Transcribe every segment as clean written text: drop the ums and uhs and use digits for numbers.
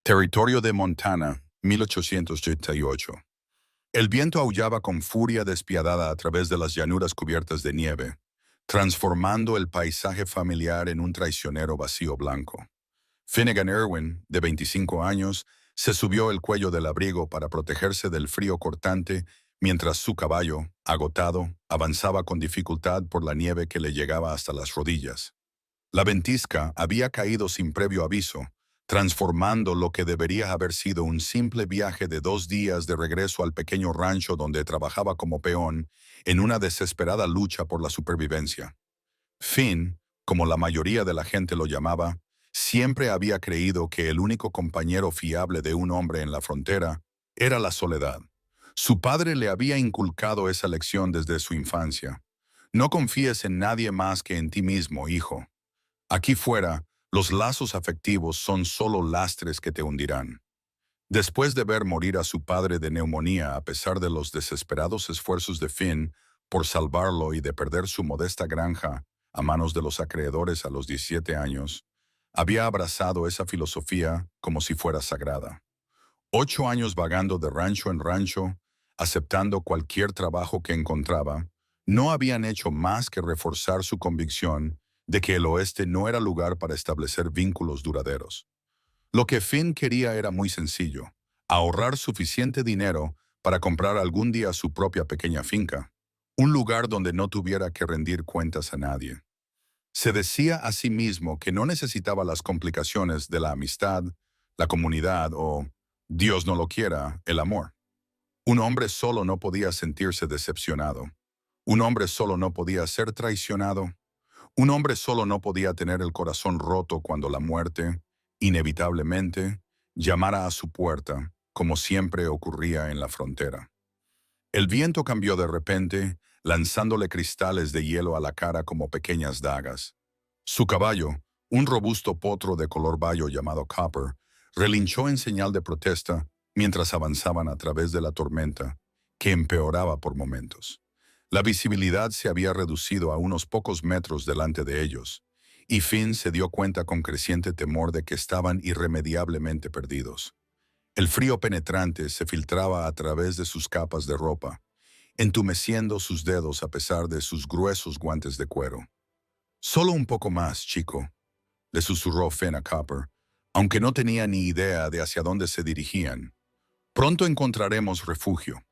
Territorio de Montana, 1888. El viento aullaba con furia despiadada a través de las llanuras cubiertas de nieve, transformando el paisaje familiar en un traicionero vacío blanco. Finnegan Irwin, de 25 años, se subió el cuello del abrigo para protegerse del frío cortante mientras su caballo, agotado, avanzaba con dificultad por la nieve que le llegaba hasta las rodillas. La ventisca había caído sin previo aviso, transformando lo que debería haber sido un simple viaje de 2 días de regreso al pequeño rancho donde trabajaba como peón en una desesperada lucha por la supervivencia. Finn, como la mayoría de la gente lo llamaba, siempre había creído que el único compañero fiable de un hombre en la frontera era la soledad. Su padre le había inculcado esa lección desde su infancia. No confíes en nadie más que en ti mismo, hijo. Aquí fuera, los lazos afectivos son solo lastres que te hundirán. Después de ver morir a su padre de neumonía a pesar de los desesperados esfuerzos de Finn por salvarlo y de perder su modesta granja a manos de los acreedores a los 17 años, había abrazado esa filosofía como si fuera sagrada. 8 años vagando de rancho en rancho, aceptando cualquier trabajo que encontraba, no habían hecho más que reforzar su convicción de que el oeste no era lugar para establecer vínculos duraderos. Lo que Finn quería era muy sencillo: ahorrar suficiente dinero para comprar algún día su propia pequeña finca, un lugar donde no tuviera que rendir cuentas a nadie. Se decía a sí mismo que no necesitaba las complicaciones de la amistad, la comunidad o, Dios no lo quiera, el amor. Un hombre solo no podía sentirse decepcionado. Un hombre solo no podía ser traicionado. Un hombre solo no podía tener el corazón roto cuando la muerte, inevitablemente, llamara a su puerta, como siempre ocurría en la frontera. El viento cambió de repente, lanzándole cristales de hielo a la cara como pequeñas dagas. Su caballo, un robusto potro de color bayo llamado Copper, relinchó en señal de protesta mientras avanzaban a través de la tormenta, que empeoraba por momentos. La visibilidad se había reducido a unos pocos metros delante de ellos, y Finn se dio cuenta con creciente temor de que estaban irremediablemente perdidos. El frío penetrante se filtraba a través de sus capas de ropa, entumeciendo sus dedos a pesar de sus gruesos guantes de cuero. «Solo un poco más, chico», le susurró Finn a Copper, aunque no tenía ni idea de hacia dónde se dirigían. «Pronto encontraremos refugio».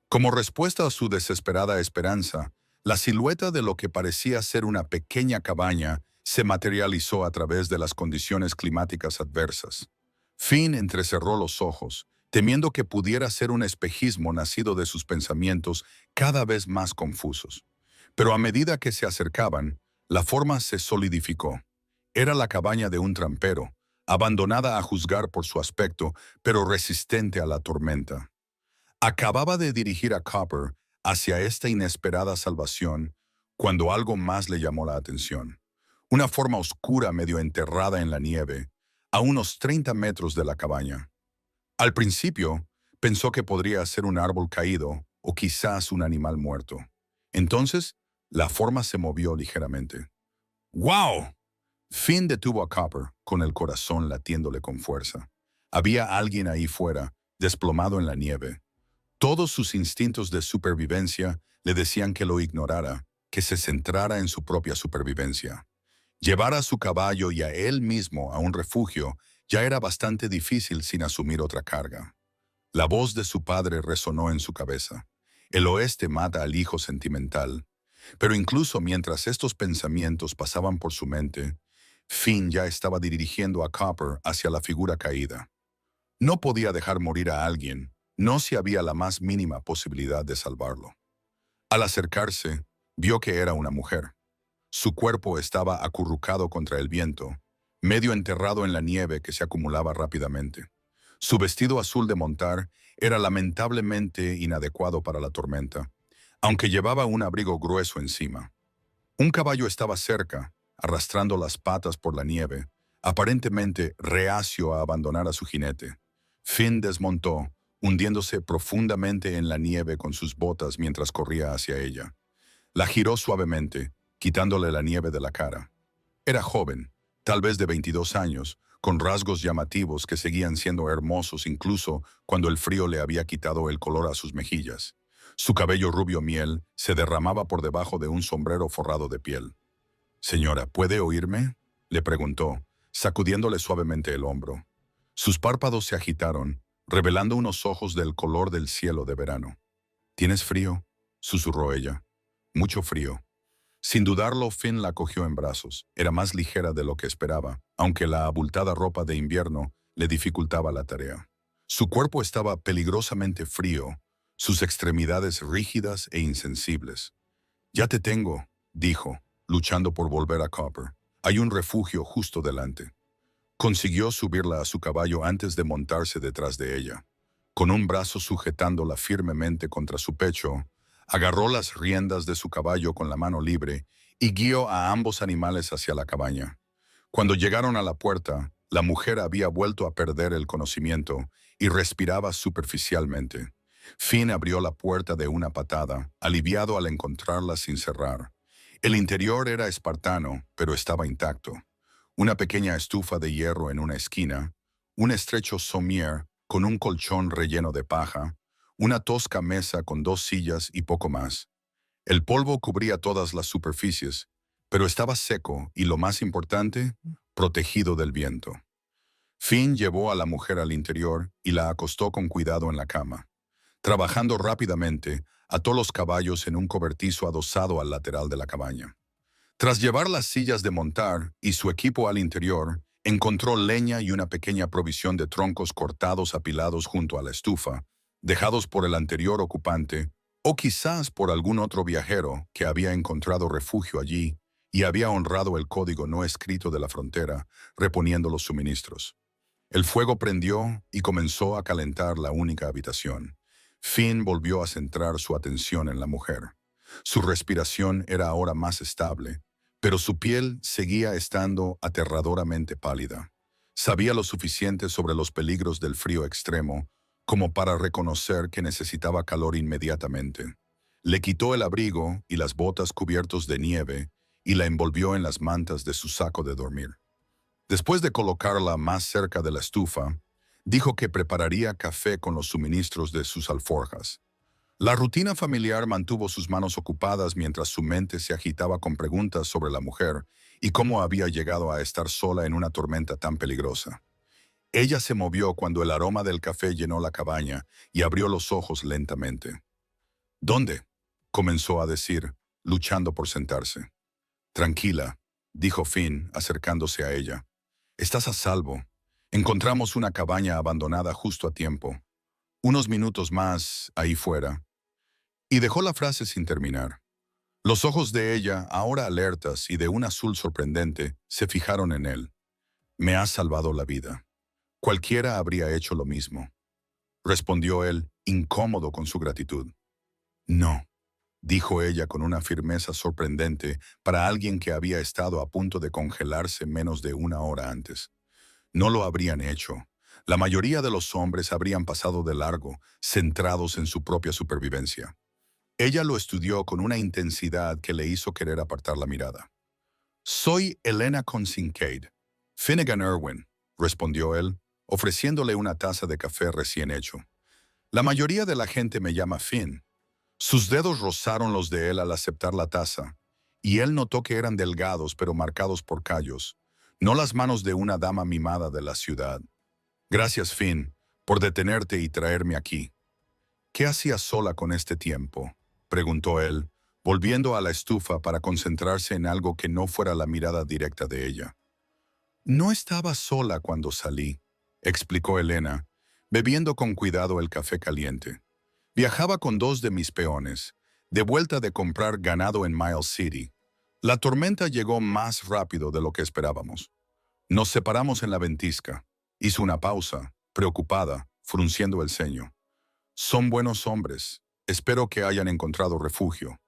Como respuesta a su desesperada esperanza, la silueta de lo que parecía ser una pequeña cabaña se materializó a través de las condiciones climáticas adversas. Finn entrecerró los ojos, temiendo que pudiera ser un espejismo nacido de sus pensamientos cada vez más confusos. Pero a medida que se acercaban, la forma se solidificó. Era la cabaña de un trampero, abandonada a juzgar por su aspecto, pero resistente a la tormenta. Acababa de dirigir a Copper hacia esta inesperada salvación cuando algo más le llamó la atención. Una forma oscura medio enterrada en la nieve, a unos 30 metros de la cabaña. Al principio, pensó que podría ser un árbol caído o quizás un animal muerto. Entonces, la forma se movió ligeramente. ¡Wow! Finn detuvo a Copper, con el corazón latiéndole con fuerza. Había alguien ahí fuera, desplomado en la nieve. Todos sus instintos de supervivencia le decían que lo ignorara, que se centrara en su propia supervivencia. Llevar a su caballo y a él mismo a un refugio ya era bastante difícil sin asumir otra carga. La voz de su padre resonó en su cabeza. El oeste mata al hijo sentimental. Pero incluso mientras estos pensamientos pasaban por su mente, Finn ya estaba dirigiendo a Copper hacia la figura caída. No podía dejar morir a alguien, no si había la más mínima posibilidad de salvarlo. Al acercarse, vio que era una mujer. Su cuerpo estaba acurrucado contra el viento, medio enterrado en la nieve que se acumulaba rápidamente. Su vestido azul de montar era lamentablemente inadecuado para la tormenta, aunque llevaba un abrigo grueso encima. Un caballo estaba cerca, arrastrando las patas por la nieve, aparentemente reacio a abandonar a su jinete. Finn desmontó, hundiéndose profundamente en la nieve con sus botas mientras corría hacia ella. La giró suavemente, quitándole la nieve de la cara. Era joven, tal vez de 22 años, con rasgos llamativos que seguían siendo hermosos incluso cuando el frío le había quitado el color a sus mejillas. Su cabello rubio miel se derramaba por debajo de un sombrero forrado de piel. «Señora, ¿puede oírme?», le preguntó, sacudiéndole suavemente el hombro. Sus párpados se agitaron, revelando unos ojos del color del cielo de verano. «¿Tienes frío?», susurró ella. «Mucho frío». Sin dudarlo, Finn la cogió en brazos. Era más ligera de lo que esperaba, aunque la abultada ropa de invierno le dificultaba la tarea. Su cuerpo estaba peligrosamente frío, sus extremidades rígidas e insensibles. «Ya te tengo», dijo, luchando por volver a Copper. «Hay un refugio justo delante». Consiguió subirla a su caballo antes de montarse detrás de ella. Con un brazo sujetándola firmemente contra su pecho, agarró las riendas de su caballo con la mano libre y guió a ambos animales hacia la cabaña. Cuando llegaron a la puerta, la mujer había vuelto a perder el conocimiento y respiraba superficialmente. Finn abrió la puerta de una patada, aliviado al encontrarla sin cerrar. El interior era espartano, pero estaba intacto. Una pequeña estufa de hierro en una esquina, un estrecho somier con un colchón relleno de paja, una tosca mesa con 2 sillas y poco más. El polvo cubría todas las superficies, pero estaba seco y, lo más importante, protegido del viento. Finn llevó a la mujer al interior y la acostó con cuidado en la cama. Trabajando rápidamente, ató los caballos en un cobertizo adosado al lateral de la cabaña. Tras llevar las sillas de montar y su equipo al interior, encontró leña y una pequeña provisión de troncos cortados apilados junto a la estufa, dejados por el anterior ocupante, o quizás por algún otro viajero que había encontrado refugio allí y había honrado el código no escrito de la frontera, reponiendo los suministros. El fuego prendió y comenzó a calentar la única habitación. Finn volvió a centrar su atención en la mujer. Su respiración era ahora más estable, pero su piel seguía estando aterradoramente pálida. Sabía lo suficiente sobre los peligros del frío extremo como para reconocer que necesitaba calor inmediatamente. Le quitó el abrigo y las botas cubiertos de nieve y la envolvió en las mantas de su saco de dormir. Después de colocarla más cerca de la estufa, dijo que prepararía café con los suministros de sus alforjas. La rutina familiar mantuvo sus manos ocupadas mientras su mente se agitaba con preguntas sobre la mujer y cómo había llegado a estar sola en una tormenta tan peligrosa. Ella se movió cuando el aroma del café llenó la cabaña y abrió los ojos lentamente. «¿Dónde?», comenzó a decir, luchando por sentarse. «Tranquila», dijo Finn, acercándose a ella. «Estás a salvo. Encontramos una cabaña abandonada justo a tiempo. Unos minutos más, ahí fuera». Y dejó la frase sin terminar. Los ojos de ella, ahora alertas y de un azul sorprendente, se fijaron en él. «Me has salvado la vida. Cualquiera habría hecho lo mismo», respondió él, incómodo con su gratitud. «No», dijo ella con una firmeza sorprendente para alguien que había estado a punto de congelarse menos de una hora antes. «No lo habrían hecho. La mayoría de los hombres habrían pasado de largo, centrados en su propia supervivencia». Ella lo estudió con una intensidad que le hizo querer apartar la mirada. «Soy Elena Kincaid, Finnegan Irwin», respondió él, ofreciéndole una taza de café recién hecho. «La mayoría de la gente me llama Finn». Sus dedos rozaron los de él al aceptar la taza, y él notó que eran delgados pero marcados por callos, no las manos de una dama mimada de la ciudad. «Gracias, Finn, por detenerte y traerme aquí». «¿Qué hacías sola con este tiempo?», preguntó él, volviendo a la estufa para concentrarse en algo que no fuera la mirada directa de ella. «No estaba sola cuando salí», explicó Elena, bebiendo con cuidado el café caliente. «Viajaba con 2 de mis peones, de vuelta de comprar ganado en Miles City. La tormenta llegó más rápido de lo que esperábamos. Nos separamos en la ventisca». Hizo una pausa, preocupada, frunciendo el ceño. «Son buenos hombres. Espero que hayan encontrado refugio».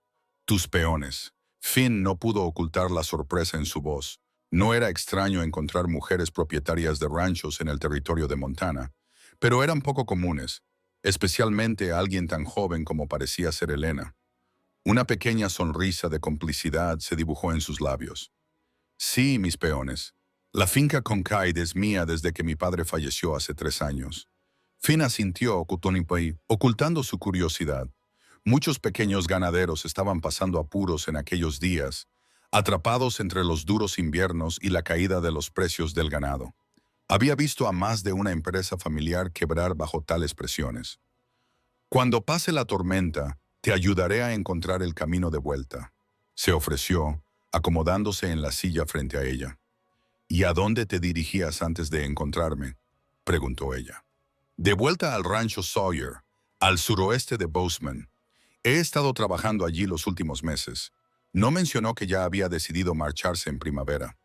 «Tus peones». Finn no pudo ocultar la sorpresa en su voz. No era extraño encontrar mujeres propietarias de ranchos en el territorio de Montana, pero eran poco comunes, especialmente a alguien tan joven como parecía ser Elena. Una pequeña sonrisa de complicidad se dibujó en sus labios. «Sí, mis peones. La finca Concaid es mía desde que mi padre falleció hace 3 años. Finn asintió, ocultando su curiosidad. Muchos pequeños ganaderos estaban pasando apuros en aquellos días, atrapados entre los duros inviernos y la caída de los precios del ganado. Había visto a más de una empresa familiar quebrar bajo tales presiones. Cuando pase la tormenta, te ayudaré a encontrar el camino de vuelta, se ofreció, acomodándose en la silla frente a ella. ¿Y a dónde te dirigías antes de encontrarme?, preguntó ella. De vuelta al rancho Sawyer, al suroeste de Bozeman. He estado trabajando allí los últimos meses. No mencionó que ya había decidido marcharse en primavera.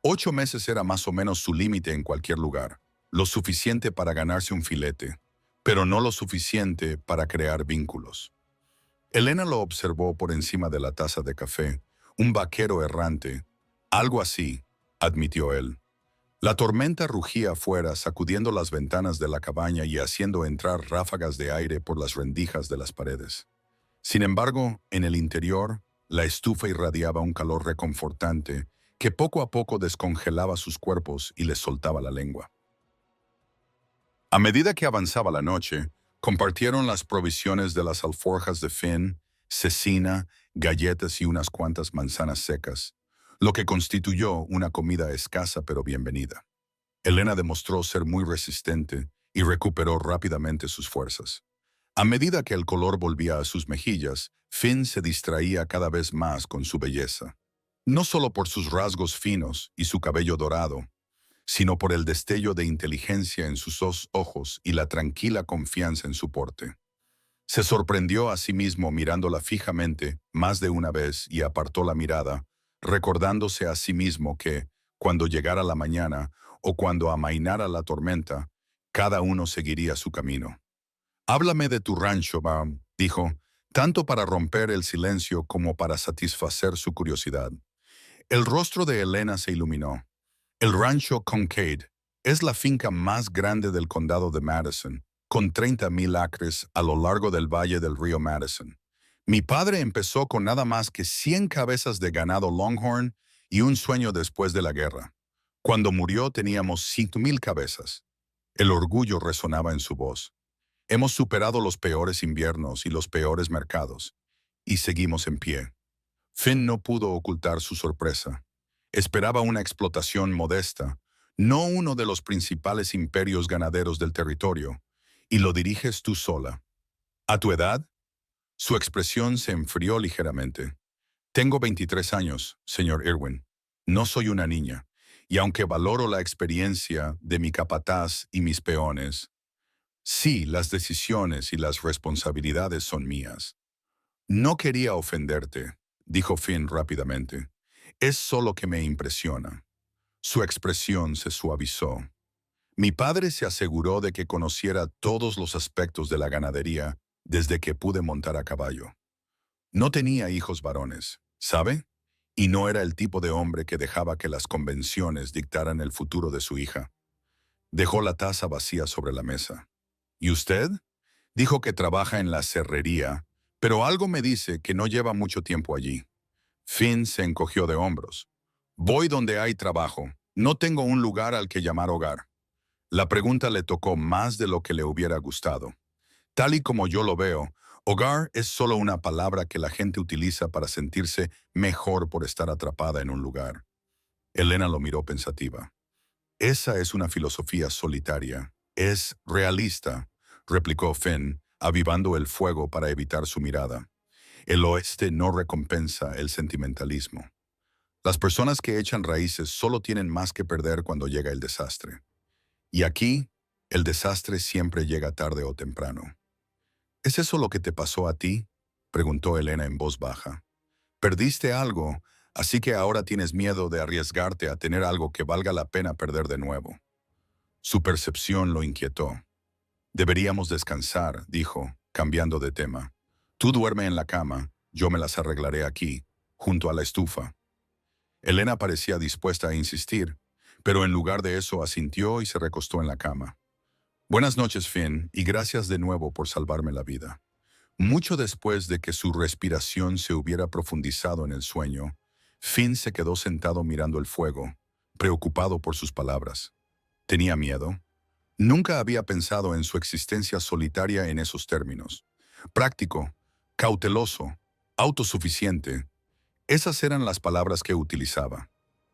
8 meses era más o menos su límite en cualquier lugar, lo suficiente para ganarse un filete, pero no lo suficiente para crear vínculos. Elena lo observó por encima de la taza de café, un vaquero errante, algo así, admitió él. La tormenta rugía afuera, sacudiendo las ventanas de la cabaña y haciendo entrar ráfagas de aire por las rendijas de las paredes. Sin embargo, en el interior, la estufa irradiaba un calor reconfortante que poco a poco descongelaba sus cuerpos y les soltaba la lengua. A medida que avanzaba la noche, compartieron las provisiones de las alforjas de Finn, cecina, galletas y unas cuantas manzanas secas, lo que constituyó una comida escasa pero bienvenida. Elena demostró ser muy resistente y recuperó rápidamente sus fuerzas. A medida que el color volvía a sus mejillas, Finn se distraía cada vez más con su belleza. No solo por sus rasgos finos y su cabello dorado, sino por el destello de inteligencia en sus ojos y la tranquila confianza en su porte. Se sorprendió a sí mismo mirándola fijamente más de una vez y apartó la mirada, recordándose a sí mismo que, cuando llegara la mañana o cuando amainara la tormenta, cada uno seguiría su camino. «Háblame de tu rancho, Baum», dijo, tanto para romper el silencio como para satisfacer su curiosidad. El rostro de Elena se iluminó. El rancho Concaid es la finca más grande del condado de Madison, con 30,000 acres a lo largo del valle del río Madison. Mi padre empezó con nada más que 100 cabezas de ganado Longhorn y un sueño después de la guerra. Cuando murió teníamos 5,000 cabezas. El orgullo resonaba en su voz. Hemos superado los peores inviernos y los peores mercados, y seguimos en pie. Finn no pudo ocultar su sorpresa. Esperaba una explotación modesta, no uno de los principales imperios ganaderos del territorio, y lo diriges tú sola. ¿A tu edad? Su expresión se enfrió ligeramente. Tengo 23 años, señor Irwin. No soy una niña, y aunque valoro la experiencia de mi capataz y mis peones, sí, las decisiones y las responsabilidades son mías. No quería ofenderte, dijo Finn rápidamente. Es solo que me impresiona. Su expresión se suavizó. Mi padre se aseguró de que conociera todos los aspectos de la ganadería desde que pude montar a caballo. No tenía hijos varones, ¿sabe? Y no era el tipo de hombre que dejaba que las convenciones dictaran el futuro de su hija. Dejó la taza vacía sobre la mesa. ¿Y usted? Dijo que trabaja en la serrería, pero algo me dice que no lleva mucho tiempo allí. Finn se encogió de hombros. Voy donde hay trabajo. No tengo un lugar al que llamar hogar. La pregunta le tocó más de lo que le hubiera gustado. Tal y como yo lo veo, hogar es solo una palabra que la gente utiliza para sentirse mejor por estar atrapada en un lugar. Elena lo miró pensativa. Esa es una filosofía solitaria. Es realista, replicó Finn, avivando el fuego para evitar su mirada. El oeste no recompensa el sentimentalismo. Las personas que echan raíces solo tienen más que perder cuando llega el desastre. Y aquí, el desastre siempre llega tarde o temprano. ¿Es eso lo que te pasó a ti?, preguntó Elena en voz baja. Perdiste algo, así que ahora tienes miedo de arriesgarte a tener algo que valga la pena perder de nuevo. Su percepción lo inquietó. Deberíamos descansar, dijo, cambiando de tema. Tú duerme en la cama, yo me las arreglaré aquí, junto a la estufa. Elena parecía dispuesta a insistir, pero en lugar de eso asintió y se recostó en la cama. Buenas noches, Finn, y gracias de nuevo por salvarme la vida. Mucho después de que su respiración se hubiera profundizado en el sueño, Finn se quedó sentado mirando el fuego, preocupado por sus palabras. ¿Tenía miedo? Nunca había pensado en su existencia solitaria en esos términos. Práctico, cauteloso, autosuficiente. Esas eran las palabras que utilizaba.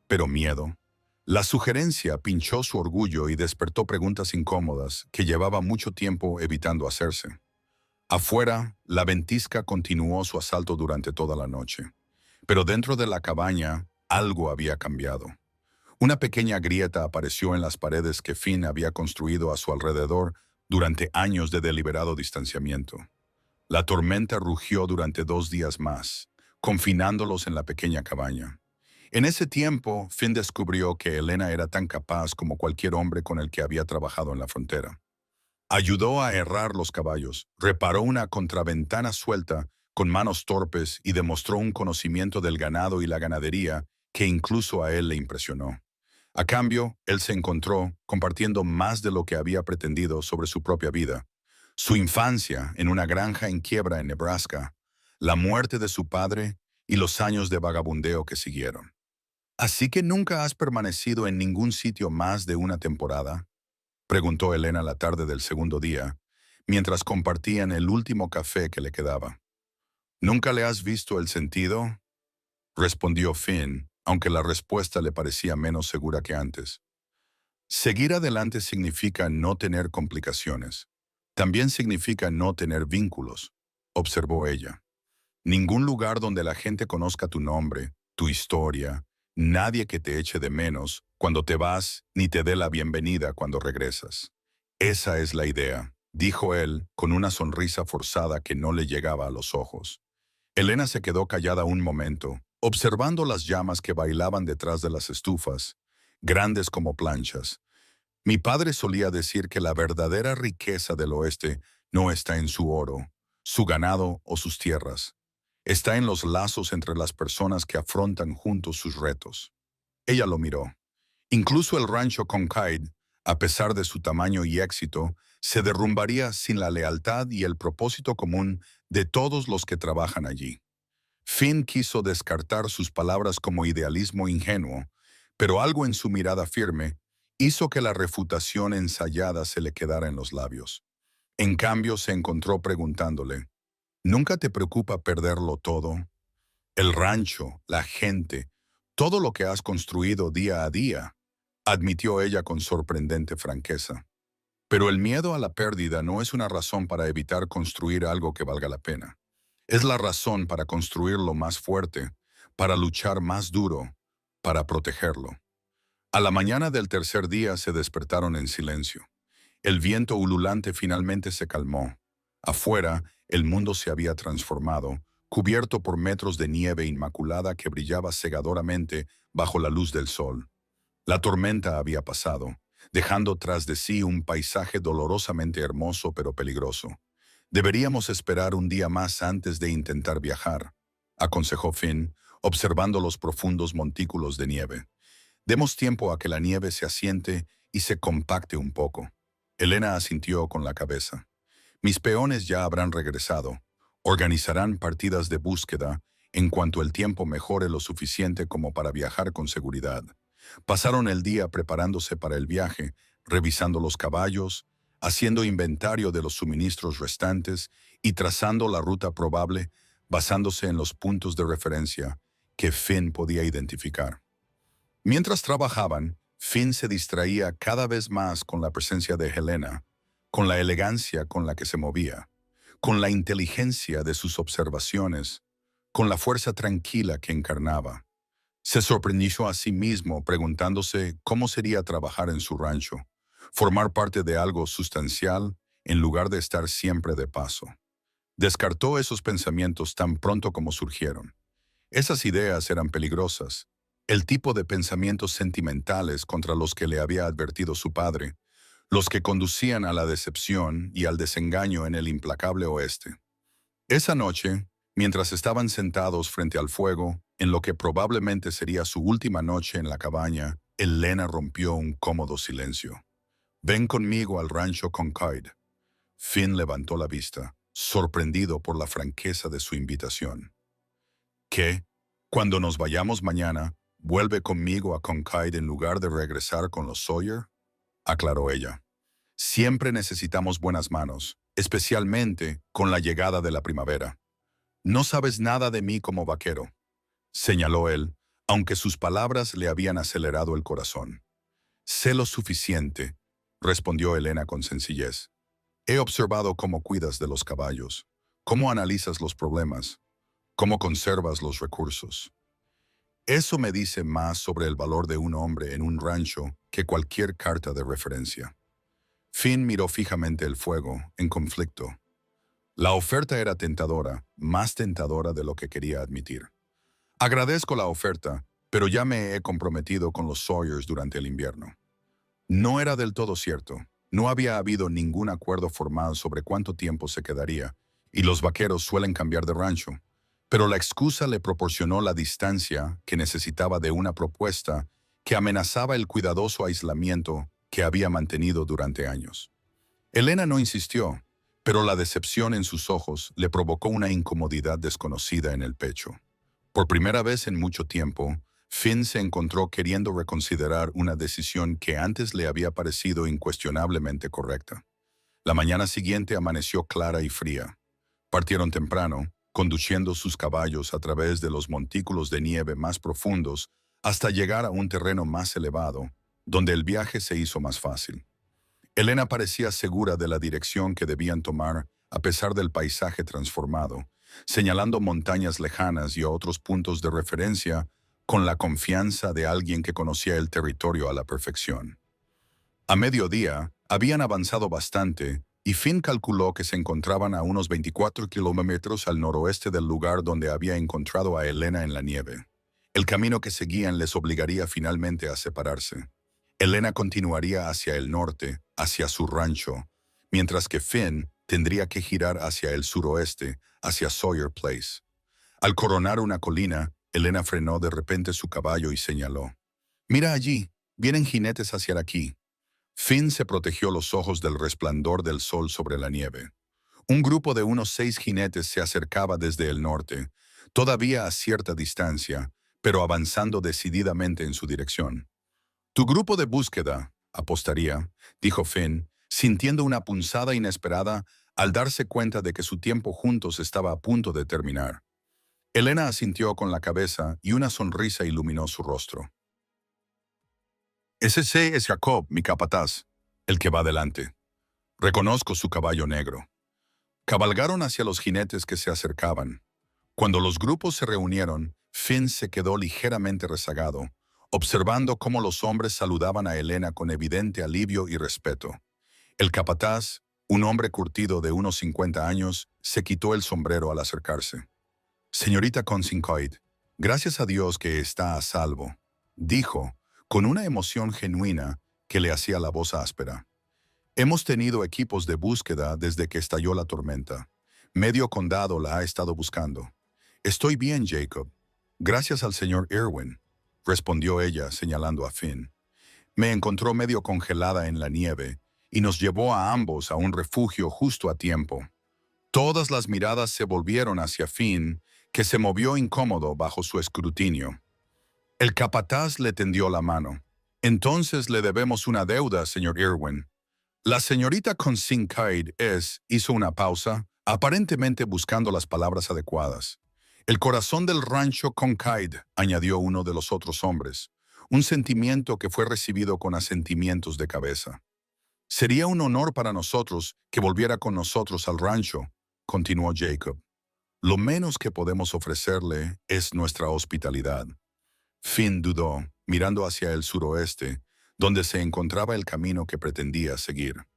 Pero miedo. La sugerencia pinchó su orgullo y despertó preguntas incómodas que llevaba mucho tiempo evitando hacerse. Afuera, la ventisca continuó su asalto durante toda la noche. Pero dentro de la cabaña, algo había cambiado. Una pequeña grieta apareció en las paredes que Finn había construido a su alrededor durante años de deliberado distanciamiento. La tormenta rugió durante 2 días más, confinándolos en la pequeña cabaña. En ese tiempo, Finn descubrió que Elena era tan capaz como cualquier hombre con el que había trabajado en la frontera. Ayudó a herrar los caballos, reparó una contraventana suelta con manos torpes y demostró un conocimiento del ganado y la ganadería que incluso a él le impresionó. A cambio, él se encontró compartiendo más de lo que había pretendido sobre su propia vida. Su infancia en una granja en quiebra en Nebraska, la muerte de su padre y los años de vagabundeo que siguieron. ¿Así que nunca has permanecido en ningún sitio más de una temporada?, preguntó Elena la tarde del segundo día, mientras compartían el último café que le quedaba. ¿Nunca le has visto el sentido?, respondió Finn, aunque la respuesta le parecía menos segura que antes. Seguir adelante significa no tener complicaciones. También significa no tener vínculos, observó ella. Ningún lugar donde la gente conozca tu nombre, tu historia, nadie que te eche de menos cuando te vas ni te dé la bienvenida cuando regresas. Esa es la idea, dijo él con una sonrisa forzada que no le llegaba a los ojos. Elena se quedó callada un momento, observando las llamas que bailaban detrás de las estufas, grandes como planchas. Mi padre solía decir que la verdadera riqueza del oeste no está en su oro, su ganado o sus tierras. Está en los lazos entre las personas que afrontan juntos sus retos. Ella lo miró. Incluso el rancho Concaid, a pesar de su tamaño y éxito, se derrumbaría sin la lealtad y el propósito común de todos los que trabajan allí. Finn quiso descartar sus palabras como idealismo ingenuo, pero algo en su mirada firme hizo que la refutación ensayada se le quedara en los labios. En cambio, se encontró preguntándole, ¿nunca te preocupa perderlo todo? El rancho, la gente, todo lo que has construido día a día, admitió ella con sorprendente franqueza. Pero el miedo a la pérdida no es una razón para evitar construir algo que valga la pena. Es la razón para construirlo más fuerte, para luchar más duro, para protegerlo. A la mañana del tercer día se despertaron en silencio. El viento ululante finalmente se calmó. Afuera, el mundo se había transformado, cubierto por metros de nieve inmaculada que brillaba cegadoramente bajo la luz del sol. La tormenta había pasado, dejando tras de sí un paisaje dolorosamente hermoso pero peligroso. Deberíamos esperar un día más antes de intentar viajar, aconsejó Finn, observando los profundos montículos de nieve. Demos tiempo a que la nieve se asiente y se compacte un poco. Elena asintió con la cabeza. Mis peones ya habrán regresado. Organizarán partidas de búsqueda en cuanto el tiempo mejore lo suficiente como para viajar con seguridad. Pasaron el día preparándose para el viaje, revisando los caballos, haciendo inventario de los suministros restantes y trazando la ruta probable basándose en los puntos de referencia que Finn podía identificar. Mientras trabajaban, Finn se distraía cada vez más con la presencia de Helena, con la elegancia con la que se movía, con la inteligencia de sus observaciones, con la fuerza tranquila que encarnaba. Se sorprendió a sí mismo preguntándose cómo sería trabajar en su rancho, formar parte de algo sustancial en lugar de estar siempre de paso. Descartó esos pensamientos tan pronto como surgieron. Esas ideas eran peligrosas, el tipo de pensamientos sentimentales contra los que le había advertido su padre, los que conducían a la decepción y al desengaño en el implacable oeste. Esa noche, mientras estaban sentados frente al fuego, en lo que probablemente sería su última noche en la cabaña, Elena rompió un cómodo silencio. «Ven conmigo al rancho Concaid». Finn levantó la vista, sorprendido por la franqueza de su invitación. «¿Qué? Cuando nos vayamos mañana, ¿Vuelve conmigo a Concaid en lugar de regresar con los Sawyer? Aclaró ella. Siempre necesitamos buenas manos, especialmente con la llegada de la primavera. No sabes nada de mí como vaquero, señaló él, aunque sus palabras le habían acelerado el corazón. Sé lo suficiente, respondió Elena con sencillez. He observado cómo cuidas de los caballos, cómo analizas los problemas, cómo conservas los recursos. Eso me dice más sobre el valor de un hombre en un rancho que cualquier carta de referencia. Finn miró fijamente el fuego, en conflicto. La oferta era tentadora, más tentadora de lo que quería admitir. Agradezco la oferta, pero ya me he comprometido con los Sawyers durante el invierno. No era del todo cierto. No había habido ningún acuerdo formal sobre cuánto tiempo se quedaría, y los vaqueros suelen cambiar de rancho. Pero la excusa le proporcionó la distancia que necesitaba de una propuesta que amenazaba el cuidadoso aislamiento que había mantenido durante años. Elena no insistió, pero la decepción en sus ojos le provocó una incomodidad desconocida en el pecho. Por primera vez en mucho tiempo, Finn se encontró queriendo reconsiderar una decisión que antes le había parecido incuestionablemente correcta. La mañana siguiente amaneció clara y fría. Partieron temprano, conduciendo sus caballos a través de los montículos de nieve más profundos hasta llegar a un terreno más elevado, donde el viaje se hizo más fácil. Elena parecía segura de la dirección que debían tomar a pesar del paisaje transformado, señalando montañas lejanas y otros puntos de referencia con la confianza de alguien que conocía el territorio a la perfección. A mediodía, habían avanzado bastante y Finn calculó que se encontraban a unos 24 kilómetros al noroeste del lugar donde había encontrado a Elena en la nieve. El camino que seguían les obligaría finalmente a separarse. Elena continuaría hacia el norte, hacia su rancho, mientras que Finn tendría que girar hacia el suroeste, hacia Sawyer Place. Al coronar una colina, Elena frenó de repente su caballo y señaló. «Mira allí, vienen jinetes hacia aquí». Finn se protegió los ojos del resplandor del sol sobre la nieve. Un grupo de unos 6 jinetes se acercaba desde el norte, todavía a cierta distancia, pero avanzando decididamente en su dirección. «Tu grupo de búsqueda», apostaría, dijo Finn, sintiendo una punzada inesperada al darse cuenta de que su tiempo juntos estaba a punto de terminar. Elena asintió con la cabeza y una sonrisa iluminó su rostro. «Ese es Jacob, mi capataz, el que va delante. Reconozco su caballo negro». Cabalgaron hacia los jinetes que se acercaban. Cuando los grupos se reunieron, Finn se quedó ligeramente rezagado, observando cómo los hombres saludaban a Elena con evidente alivio y respeto. El capataz, un hombre curtido de unos 50 años, se quitó el sombrero al acercarse. «Señorita Consincoid, gracias a Dios que está a salvo», dijo, con una emoción genuina que le hacía la voz áspera. «Hemos tenido equipos de búsqueda desde que estalló la tormenta. Medio condado la ha estado buscando». «Estoy bien, Jacob. Gracias al señor Irwin», respondió ella, señalando a Finn. «Me encontró medio congelada en la nieve y nos llevó a ambos a un refugio justo a tiempo». Todas las miradas se volvieron hacia Finn, que se movió incómodo bajo su escrutinio. El capataz le tendió la mano. «Entonces le debemos una deuda, señor Irwin». La señorita Consincoid hizo una pausa, aparentemente buscando las palabras adecuadas. «El corazón del rancho Concaid», añadió uno de los otros hombres, un sentimiento que fue recibido con asentimientos de cabeza. «Sería un honor para nosotros que volviera con nosotros al rancho», continuó Jacob. «Lo menos que podemos ofrecerle es nuestra hospitalidad». Finn dudó, mirando hacia el suroeste, donde se encontraba el camino que pretendía seguir.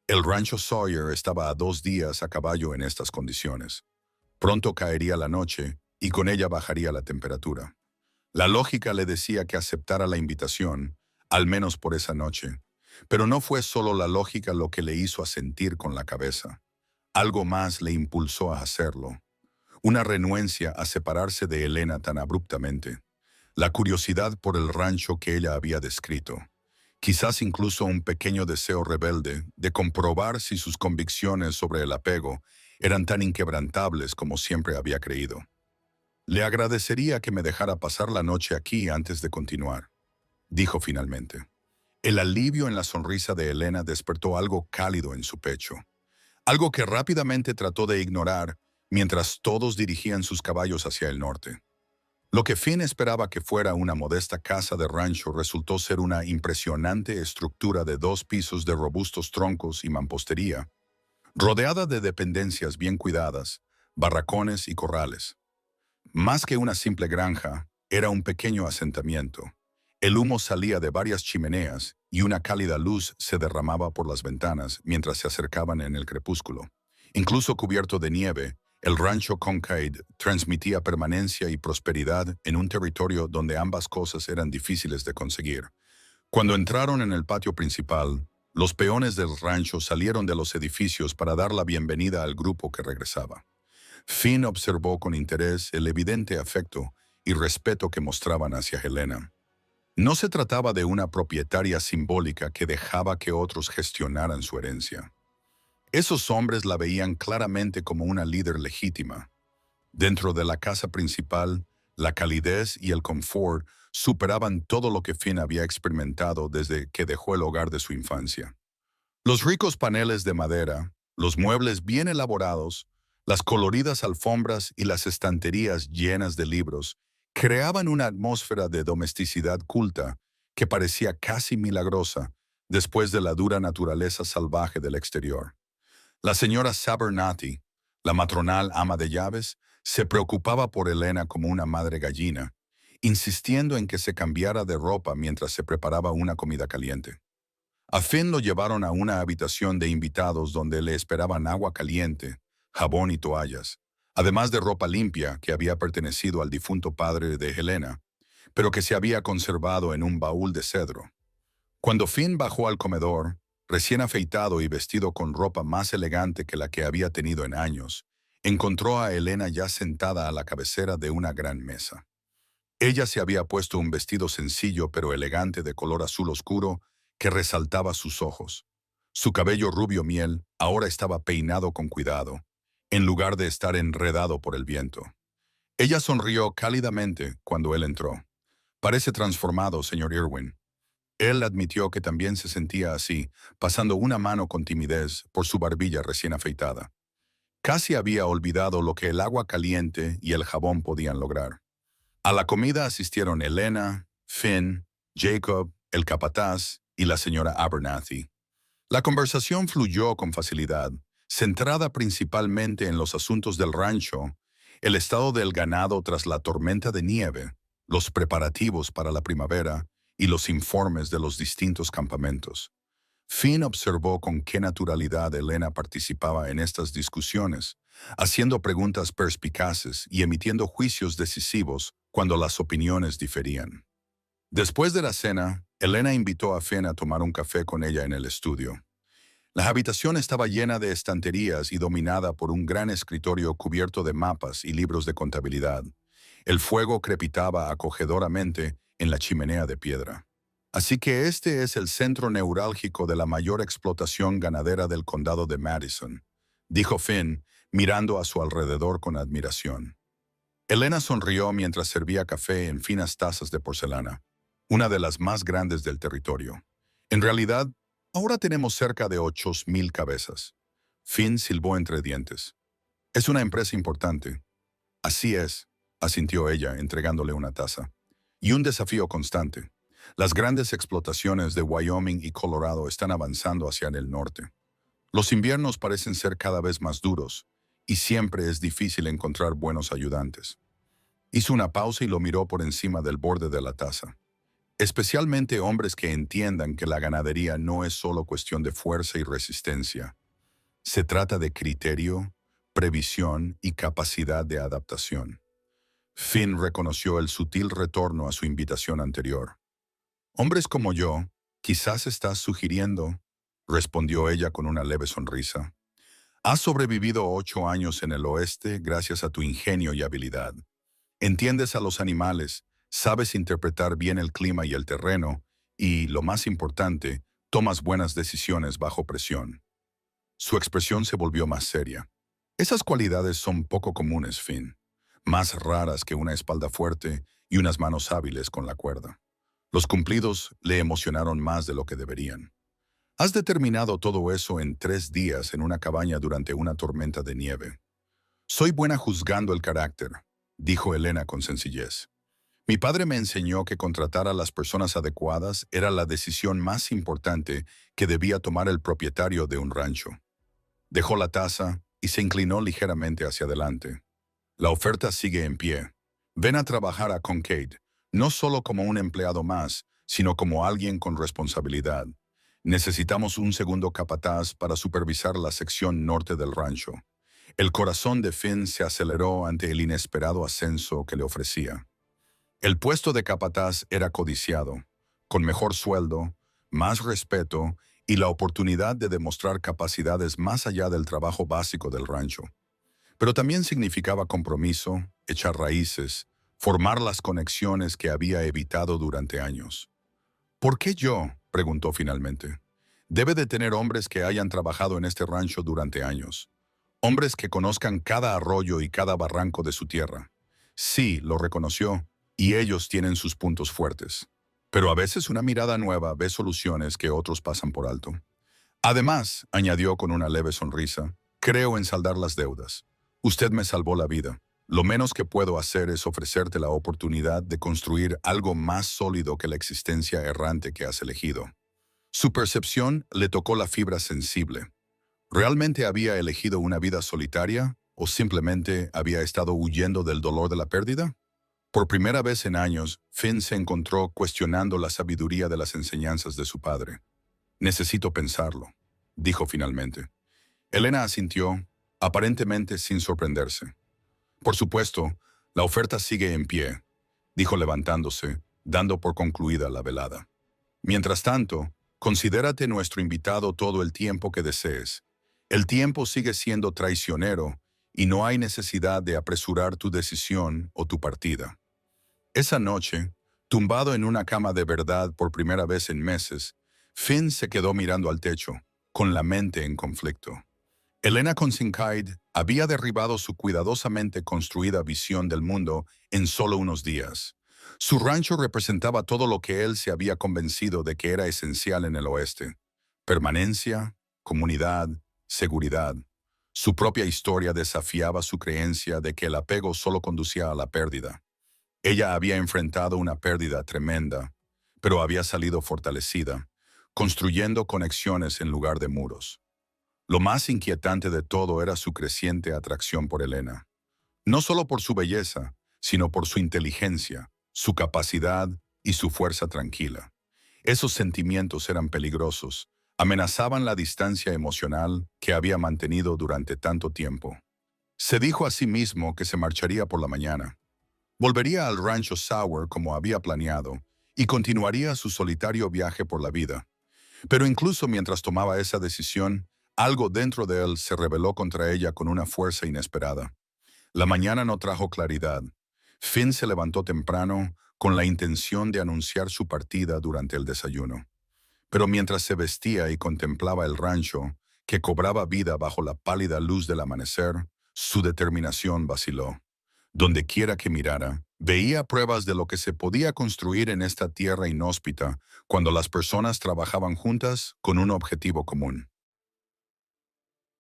El rancho Sawyer estaba a 2 días a caballo en estas condiciones. Pronto caería la noche y con ella bajaría la temperatura. La lógica le decía que aceptara la invitación, al menos por esa noche, pero no fue solo la lógica lo que le hizo asentir con la cabeza. Algo más le impulsó a hacerlo. Una renuencia a separarse de Elena tan abruptamente. La curiosidad por el rancho que ella había descrito. Quizás incluso un pequeño deseo rebelde de comprobar si sus convicciones sobre el apego eran tan inquebrantables como siempre había creído. Le agradecería que me dejara pasar la noche aquí antes de continuar, dijo finalmente. El alivio en la sonrisa de Elena despertó algo cálido en su pecho, algo que rápidamente trató de ignorar mientras todos dirigían sus caballos hacia el norte. Lo que Finn esperaba que fuera una modesta casa de rancho resultó ser una impresionante estructura de 2 pisos de robustos troncos y mampostería, rodeada de dependencias bien cuidadas, barracones y corrales. Más que una simple granja, era un pequeño asentamiento. El humo salía de varias chimeneas y una cálida luz se derramaba por las ventanas mientras se acercaban en el crepúsculo. Incluso cubierto de nieve, el rancho Concaid transmitía permanencia y prosperidad en un territorio donde ambas cosas eran difíciles de conseguir. Cuando entraron en el patio principal, los peones del rancho salieron de los edificios para dar la bienvenida al grupo que regresaba. Finn observó con interés el evidente afecto y respeto que mostraban hacia Helena. No se trataba de una propietaria simbólica que dejaba que otros gestionaran su herencia. Esos hombres la veían claramente como una líder legítima. Dentro de la casa principal, la calidez y el confort superaban todo lo que Finn había experimentado desde que dejó el hogar de su infancia. Los ricos paneles de madera, los muebles bien elaborados, las coloridas alfombras y las estanterías llenas de libros creaban una atmósfera de domesticidad culta que parecía casi milagrosa después de la dura naturaleza salvaje del exterior. La señora Sabernati, la matronal ama de llaves, se preocupaba por Elena como una madre gallina, insistiendo en que se cambiara de ropa mientras se preparaba una comida caliente. A Finn lo llevaron a una habitación de invitados donde le esperaban agua caliente, jabón y toallas, además de ropa limpia que había pertenecido al difunto padre de Helena, pero que se había conservado en un baúl de cedro. Cuando Finn bajó al comedor, recién afeitado y vestido con ropa más elegante que la que había tenido en años, encontró a Helena ya sentada a la cabecera de una gran mesa. Ella se había puesto un vestido sencillo pero elegante de color azul oscuro que resaltaba sus ojos. Su cabello rubio miel ahora estaba peinado con cuidado, en lugar de estar enredado por el viento. Ella sonrió cálidamente cuando él entró. Parece transformado, señor Irwin. Él admitió que también se sentía así, pasando una mano con timidez por su barbilla recién afeitada. Casi había olvidado lo que el agua caliente y el jabón podían lograr. A la comida asistieron Elena, Finn, Jacob, el capataz y la señora Abernathy. La conversación fluyó con facilidad, centrada principalmente en los asuntos del rancho, el estado del ganado tras la tormenta de nieve, los preparativos para la primavera y los informes de los distintos campamentos. Finn observó con qué naturalidad Elena participaba en estas discusiones, haciendo preguntas perspicaces y emitiendo juicios decisivos cuando las opiniones diferían. Después de la cena, Elena invitó a Finn a tomar un café con ella en el estudio. La habitación estaba llena de estanterías y dominada por un gran escritorio cubierto de mapas y libros de contabilidad. El fuego crepitaba acogedoramente en la chimenea de piedra. Así que este es el centro neurálgico de la mayor explotación ganadera del condado de Madison, dijo Finn, mirando a su alrededor con admiración. Elena sonrió mientras servía café en finas tazas de porcelana, una de las más grandes del territorio. En realidad, ahora tenemos cerca de 8,000 cabezas. Finn silbó entre dientes. Es una empresa importante. Así es, asintió ella, entregándole una taza. Y un desafío constante. Las grandes explotaciones de Wyoming y Colorado están avanzando hacia el norte. Los inviernos parecen ser cada vez más duros, y siempre es difícil encontrar buenos ayudantes. Hizo una pausa y lo miró por encima del borde de la taza. Especialmente hombres que entiendan que la ganadería no es solo cuestión de fuerza y resistencia. Se trata de criterio, previsión y capacidad de adaptación. Finn reconoció el sutil retorno a su invitación anterior. Hombres como yo, quizás estás sugiriendo, respondió ella con una leve sonrisa. Has sobrevivido 8 años en el oeste gracias a tu ingenio y habilidad. Entiendes a los animales, sabes interpretar bien el clima y el terreno, y, lo más importante, tomas buenas decisiones bajo presión. Su expresión se volvió más seria. Esas cualidades son poco comunes, Finn. más raras que una espalda fuerte y unas manos hábiles con la cuerda. Los cumplidos le emocionaron más de lo que deberían. Has determinado todo eso en 3 días en una cabaña durante una tormenta de nieve. Soy buena juzgando el carácter, dijo Elena con sencillez. Mi padre me enseñó que contratar a las personas adecuadas era la decisión más importante que debía tomar el propietario de un rancho. Dejó la taza y se inclinó ligeramente hacia adelante. La oferta sigue en pie. Ven a trabajar a Concade, no solo como un empleado más, sino como alguien con responsabilidad. Necesitamos un segundo capataz para supervisar la sección norte del rancho. El corazón de Finn se aceleró ante el inesperado ascenso que le ofrecía. El puesto de capataz era codiciado, con mejor sueldo, más respeto y la oportunidad de demostrar capacidades más allá del trabajo básico del rancho. Pero también significaba compromiso, echar raíces, formar las conexiones que había evitado durante años. ¿Por qué yo?, preguntó finalmente. Debe de tener hombres que hayan trabajado en este rancho durante años. Hombres que conozcan cada arroyo y cada barranco de su tierra. Sí, lo reconoció, y ellos tienen sus puntos fuertes. Pero a veces una mirada nueva ve soluciones que otros pasan por alto. Además, añadió con una leve sonrisa, creo en saldar las deudas. Usted me salvó la vida. Lo menos que puedo hacer es ofrecerte la oportunidad de construir algo más sólido que la existencia errante que has elegido. Su percepción le tocó la fibra sensible. ¿Realmente había elegido una vida solitaria o simplemente había estado huyendo del dolor de la pérdida? Por primera vez en años, Finn se encontró cuestionando la sabiduría de las enseñanzas de su padre. Necesito pensarlo, dijo finalmente. Elena asintió, aparentemente sin sorprenderse. Por supuesto, la oferta sigue en pie, dijo levantándose, dando por concluida la velada. Mientras tanto, considérate nuestro invitado todo el tiempo que desees. El tiempo sigue siendo traicionero y no hay necesidad de apresurar tu decisión o tu partida. Esa noche, tumbado en una cama de verdad por primera vez en meses, Finn se quedó mirando al techo, con la mente en conflicto. Elena Kincaid había derribado su cuidadosamente construida visión del mundo en solo unos días. Su rancho representaba todo lo que él se había convencido de que era esencial en el oeste. Permanencia, comunidad, seguridad. Su propia historia desafiaba su creencia de que el apego solo conducía a la pérdida. Ella había enfrentado una pérdida tremenda, pero había salido fortalecida, construyendo conexiones en lugar de muros. Lo más inquietante de todo era su creciente atracción por Elena. No solo por su belleza, sino por su inteligencia, su capacidad y su fuerza tranquila. Esos sentimientos eran peligrosos, amenazaban la distancia emocional que había mantenido durante tanto tiempo. Se dijo a sí mismo que se marcharía por la mañana. Volvería al rancho Sour como había planeado y continuaría su solitario viaje por la vida. Pero incluso mientras tomaba esa decisión, algo dentro de él se rebeló contra ella con una fuerza inesperada. La mañana no trajo claridad. Finn se levantó temprano con la intención de anunciar su partida durante el desayuno. Pero mientras se vestía y contemplaba el rancho, que cobraba vida bajo la pálida luz del amanecer, su determinación vaciló. Donde quiera que mirara, veía pruebas de lo que se podía construir en esta tierra inhóspita cuando las personas trabajaban juntas con un objetivo común.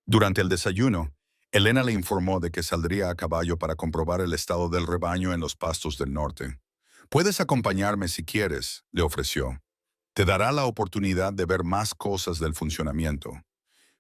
Durante el desayuno, Elena le informó de que saldría a caballo para comprobar el estado del rebaño en los pastos del norte. «Puedes acompañarme si quieres», le ofreció. «Te dará la oportunidad de ver más cosas del funcionamiento».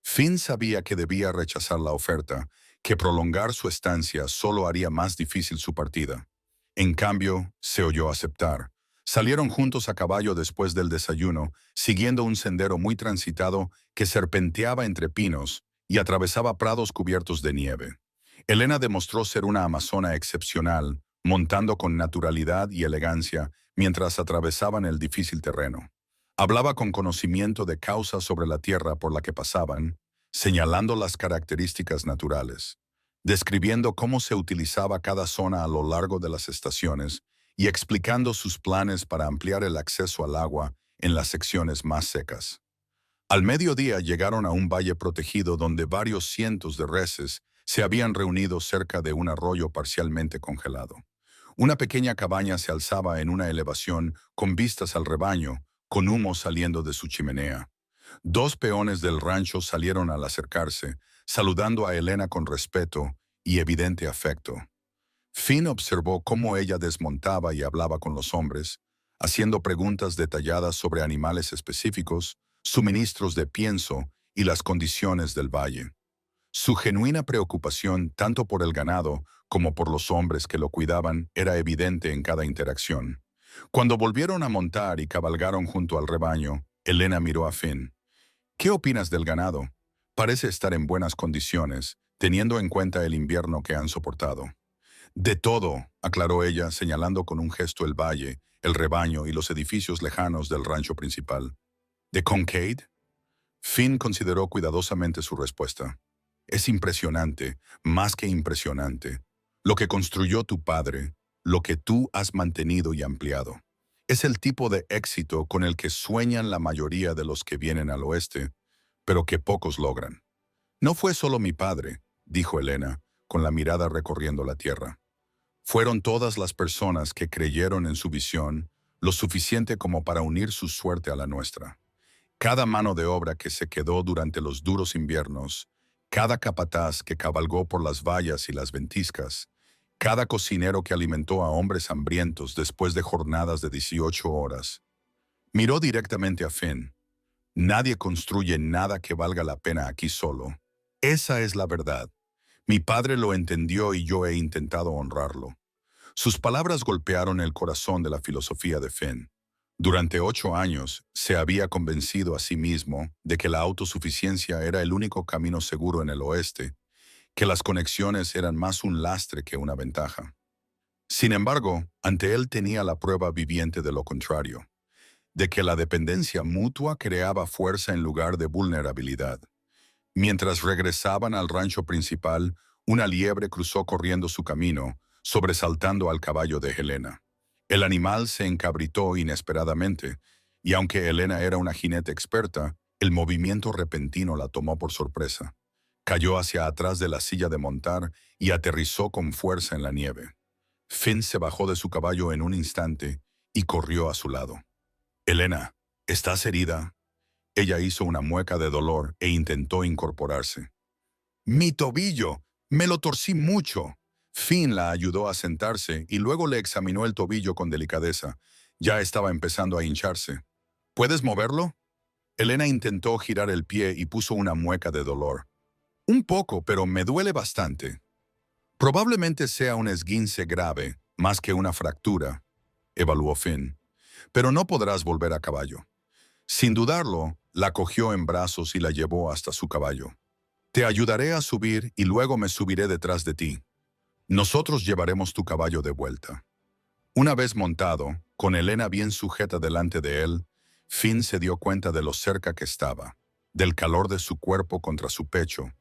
Finn sabía que debía rechazar la oferta, que prolongar su estancia solo haría más difícil su partida. En cambio, se oyó aceptar. Salieron juntos a caballo después del desayuno, siguiendo un sendero muy transitado que serpenteaba entre pinos y atravesaba prados cubiertos de nieve. Elena demostró ser una amazona excepcional, montando con naturalidad y elegancia mientras atravesaban el difícil terreno. Hablaba con conocimiento de causa sobre la tierra por la que pasaban, señalando las características naturales, describiendo cómo se utilizaba cada zona a lo largo de las estaciones y explicando sus planes para ampliar el acceso al agua en las secciones más secas. Al mediodía llegaron a un valle protegido donde varios cientos de reses Se habían reunido cerca de un arroyo parcialmente congelado. Una pequeña cabaña se alzaba en una elevación con vistas al rebaño, con humo saliendo de su chimenea. Dos peones del rancho salieron al acercarse, saludando a Elena con respeto y evidente afecto. Finn observó cómo ella desmontaba y hablaba con los hombres, haciendo preguntas detalladas sobre animales específicos, suministros de pienso y las condiciones del valle. Su genuina preocupación tanto por el ganado como por los hombres que lo cuidaban era evidente en cada interacción. Cuando volvieron a montar y cabalgaron junto al rebaño, Elena miró a Finn. ¿Qué opinas del ganado? Parece estar en buenas condiciones, teniendo en cuenta el invierno que han soportado. De todo, aclaró ella, señalando con un gesto el valle, el rebaño y los edificios lejanos del rancho principal. ¿De Concaid? Finn consideró cuidadosamente su respuesta. Es impresionante, más que impresionante. Lo que construyó tu padre, lo que tú has mantenido y ampliado. Es el tipo de éxito con el que sueñan la mayoría de los que vienen al oeste, pero que pocos logran. No fue solo mi padre, dijo Elena, con la mirada recorriendo la tierra. Fueron todas las personas que creyeron en su visión, lo suficiente como para unir su suerte a la nuestra. Cada mano de obra que se quedó durante los duros inviernos, cada capataz que cabalgó por las vallas y las ventiscas, cada cocinero que alimentó a hombres hambrientos después de jornadas de 18 horas. Miró directamente a Finn. Nadie construye nada que valga la pena aquí solo. Esa es la verdad. Mi padre lo entendió y yo he intentado honrarlo. Sus palabras golpearon el corazón de la filosofía de Finn. Durante 8 años, se había convencido a sí mismo de que la autosuficiencia era el único camino seguro en el oeste, que las conexiones eran más un lastre que una ventaja. Sin embargo, ante él tenía la prueba viviente de lo contrario, de que la dependencia mutua creaba fuerza en lugar de vulnerabilidad. Mientras regresaban al rancho principal, una liebre cruzó corriendo su camino, sobresaltando al caballo de Helena. El animal se encabritó inesperadamente, y aunque Helena era una jinete experta, el movimiento repentino la tomó por sorpresa. Cayó hacia atrás de la silla de montar y aterrizó con fuerza en la nieve. Finn se bajó de su caballo en un instante y corrió a su lado. «Helena, ¿estás herida?» Ella hizo una mueca de dolor e intentó incorporarse. «¡Mi tobillo! ¡Me lo torcí mucho!» Finn la ayudó a sentarse y luego le examinó el tobillo con delicadeza. Ya estaba empezando a hincharse. «¿Puedes moverlo?» Helena intentó girar el pie y puso una mueca de dolor. «Un poco, pero me duele bastante». «Probablemente sea un esguince grave, más que una fractura», evaluó Finn. «Pero no podrás volver a caballo». Sin dudarlo, la cogió en brazos y la llevó hasta su caballo. «Te ayudaré a subir y luego me subiré detrás de ti. Nosotros llevaremos tu caballo de vuelta». Una vez montado, con Helena bien sujeta delante de él, Finn se dio cuenta de lo cerca que estaba, del calor de su cuerpo contra su pecho,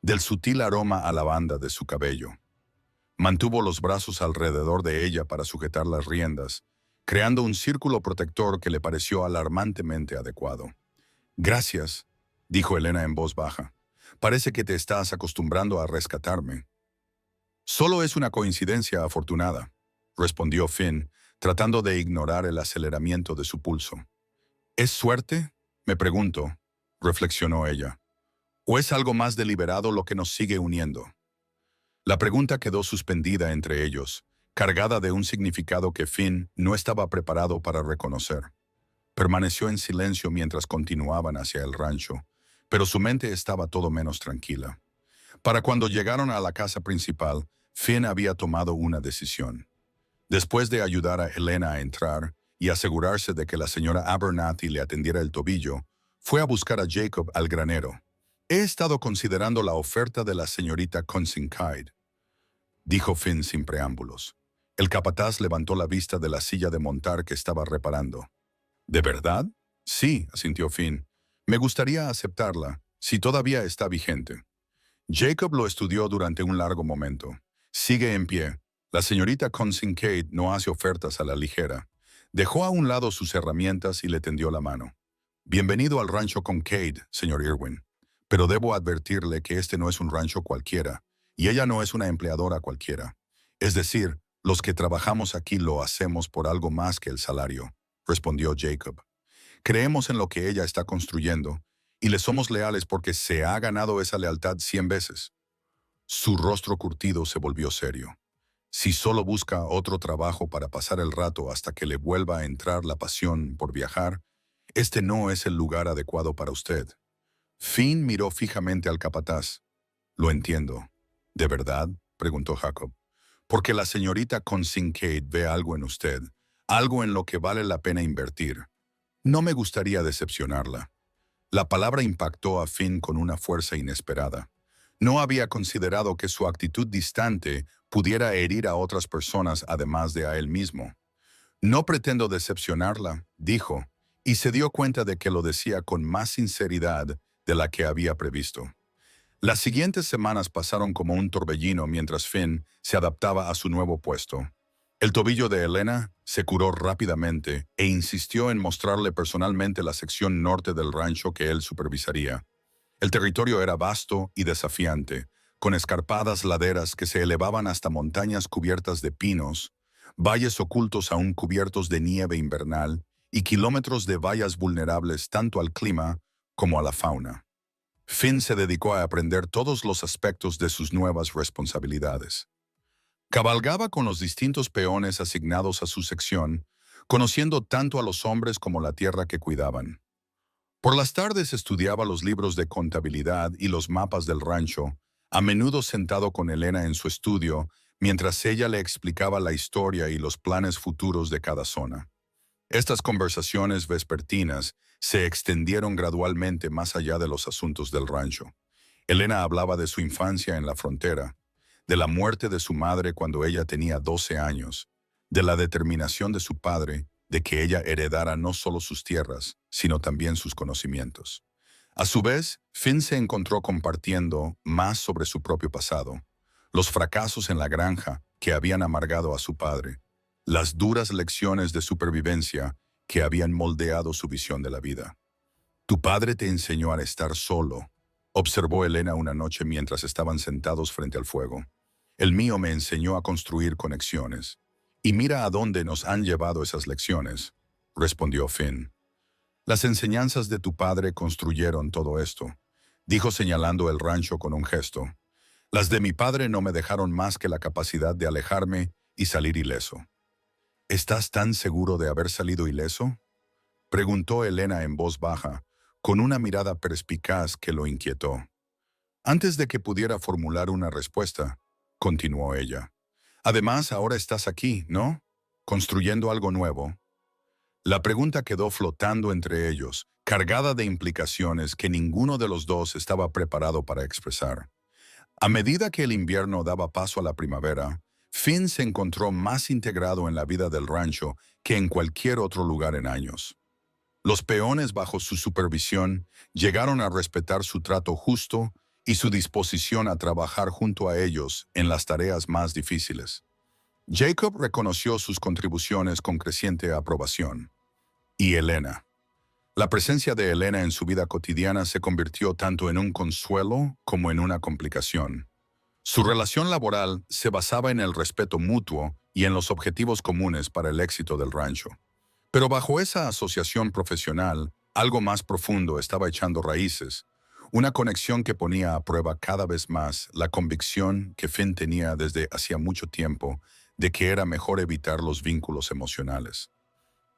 del sutil aroma a lavanda de su cabello. Mantuvo los brazos alrededor de ella para sujetar las riendas, creando un círculo protector que le pareció alarmantemente adecuado. «Gracias», dijo Helena en voz baja. «Parece que te estás acostumbrando a rescatarme». «Solo es una coincidencia afortunada», respondió Finn, tratando de ignorar el aceleramiento de su pulso. «¿Es suerte?», me pregunto, reflexionó ella. «¿O es algo más deliberado lo que nos sigue uniendo?». La pregunta quedó suspendida entre ellos, cargada de un significado que Finn no estaba preparado para reconocer. Permaneció en silencio mientras continuaban hacia el rancho, pero su mente estaba todo menos tranquila. Para cuando llegaron a la casa principal, Finn había tomado una decisión. Después de ayudar a Helena a entrar y asegurarse de que la señora Abernathy le atendiera el tobillo, fue a buscar a Jacob al granero. «He estado considerando la oferta de la señorita Consincaid», dijo Finn sin preámbulos. El capataz levantó la vista de la silla de montar que estaba reparando. «¿De verdad?» «Sí», asintió Finn. «Me gustaría aceptarla, si todavía está vigente». Jacob lo estudió durante un largo momento. «Sigue en pie. La señorita Consincaid no hace ofertas a la ligera». Dejó a un lado sus herramientas y le tendió la mano. «Bienvenido al rancho Concaid, señor Irwin. Pero debo advertirle que este no es un rancho cualquiera. y ella no es una empleadora cualquiera. Es decir, los que trabajamos aquí lo hacemos por algo más que el salario, respondió Jacob. Creemos en lo que ella está construyendo y le somos leales porque se ha ganado esa lealtad 100 veces. Su rostro curtido se volvió serio. Si solo busca otro trabajo para pasar el rato hasta que le vuelva a entrar la pasión por viajar, este no es el lugar adecuado para usted. Finn miró fijamente al capataz. Lo entiendo. ¿De verdad?, preguntó Jacob. Porque la señorita Kincaid ve algo en usted, algo en lo que vale la pena invertir. No me gustaría decepcionarla. La palabra impactó a Finn con una fuerza inesperada. No había considerado que su actitud distante pudiera herir a otras personas además de a él mismo. No pretendo decepcionarla, dijo, y se dio cuenta de que lo decía con más sinceridad de la que había previsto. Las siguientes semanas pasaron como un torbellino mientras Finn se adaptaba a su nuevo puesto. El tobillo de Elena se curó rápidamente e insistió en mostrarle personalmente la sección norte del rancho que él supervisaría. El territorio era vasto y desafiante, con escarpadas laderas que se elevaban hasta montañas cubiertas de pinos, valles ocultos aún cubiertos de nieve invernal y kilómetros de vallas vulnerables tanto al clima como a la fauna. Finn se dedicó a aprender todos los aspectos de sus nuevas responsabilidades. Cabalgaba con los distintos peones asignados a su sección, conociendo tanto a los hombres como la tierra que cuidaban. Por las tardes estudiaba los libros de contabilidad y los mapas del rancho, a menudo sentado con Elena en su estudio, mientras ella le explicaba la historia y los planes futuros de cada zona. Estas conversaciones vespertinas se extendieron gradualmente más allá de los asuntos del rancho. Elena hablaba de su infancia en la frontera, de la muerte de su madre cuando ella tenía 12 años, de la determinación de su padre de que ella heredara no solo sus tierras, sino también sus conocimientos. A su vez, Finn se encontró compartiendo más sobre su propio pasado, los fracasos en la granja que habían amargado a su padre, las duras lecciones de supervivencia que habían moldeado su visión de la vida. «Tu padre te enseñó a estar solo», observó Elena una noche mientras estaban sentados frente al fuego. «El mío me enseñó a construir conexiones. Y mira a dónde nos han llevado esas lecciones», respondió Finn. «Las enseñanzas de tu padre construyeron todo esto», dijo señalando el rancho con un gesto. «Las de mi padre no me dejaron más que la capacidad de alejarme y salir ileso». «¿Estás tan seguro de haber salido ileso?», preguntó Elena en voz baja, con una mirada perspicaz que lo inquietó. Antes de que pudiera formular una respuesta, continuó ella. «Además, ahora estás aquí, ¿no? Construyendo algo nuevo». La pregunta quedó flotando entre ellos, cargada de implicaciones que ninguno de los dos estaba preparado para expresar. A medida que el invierno daba paso a la primavera, Finn se encontró más integrado en la vida del rancho que en cualquier otro lugar en años. Los peones bajo su supervisión llegaron a respetar su trato justo y su disposición a trabajar junto a ellos en las tareas más difíciles. Jacob reconoció sus contribuciones con creciente aprobación. Y Elena. La presencia de Elena en su vida cotidiana se convirtió tanto en un consuelo como en una complicación. Su relación laboral se basaba en el respeto mutuo y en los objetivos comunes para el éxito del rancho. Pero bajo esa asociación profesional, algo más profundo estaba echando raíces, una conexión que ponía a prueba cada vez más la convicción que Finn tenía desde hacía mucho tiempo de que era mejor evitar los vínculos emocionales.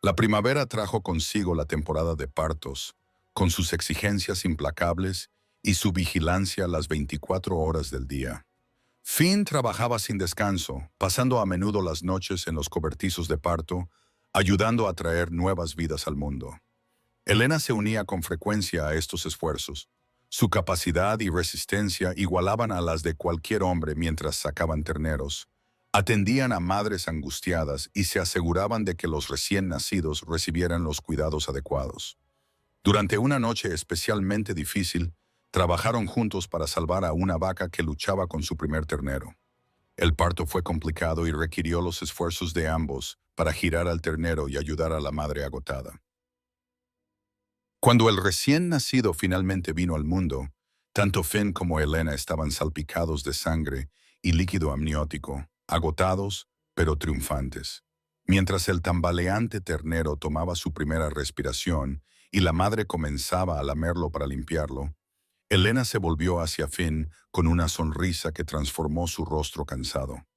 La primavera trajo consigo la temporada de partos, con sus exigencias implacables y su vigilancia las 24 horas del día. Finn trabajaba sin descanso, pasando a menudo las noches en los cobertizos de parto, ayudando a traer nuevas vidas al mundo. Elena se unía con frecuencia a estos esfuerzos. Su capacidad y resistencia igualaban a las de cualquier hombre mientras sacaban terneros. Atendían a madres angustiadas y se aseguraban de que los recién nacidos recibieran los cuidados adecuados. Durante una noche especialmente difícil, trabajaron juntos para salvar a una vaca que luchaba con su primer ternero. El parto fue complicado y requirió los esfuerzos de ambos para girar al ternero y ayudar a la madre agotada. Cuando el recién nacido finalmente vino al mundo, Tanto Finn como Elena estaban salpicados de sangre y líquido amniótico, agotados, pero triunfantes. Mientras el tambaleante ternero tomaba su primera respiración y la madre comenzaba a lamerlo para limpiarlo, Elena se volvió hacia Finn con una sonrisa que transformó su rostro cansado.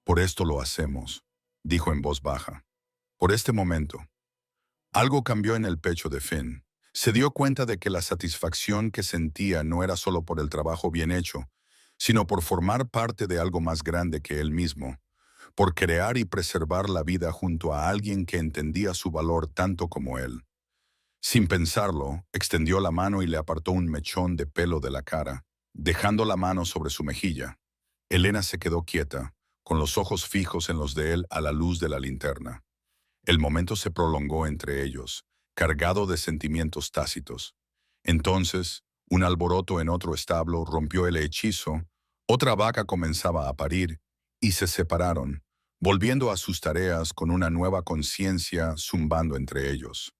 «Por esto lo hacemos», dijo en voz baja. «Por este momento». Algo cambió en el pecho de Finn. Se dio cuenta de que la satisfacción que sentía no era solo por el trabajo bien hecho, sino por formar parte de algo más grande que él mismo, por crear y preservar la vida junto a alguien que entendía su valor tanto como él. Sin pensarlo, extendió la mano y le apartó un mechón de pelo de la cara, dejando la mano sobre su mejilla. Elena se quedó quieta, con los ojos fijos en los de él a la luz de la linterna. El momento se prolongó entre ellos, cargado de sentimientos tácitos. Entonces, un alboroto en otro establo rompió el hechizo, otra vaca comenzaba a parir, y se separaron, volviendo a sus tareas con una nueva conciencia zumbando entre ellos.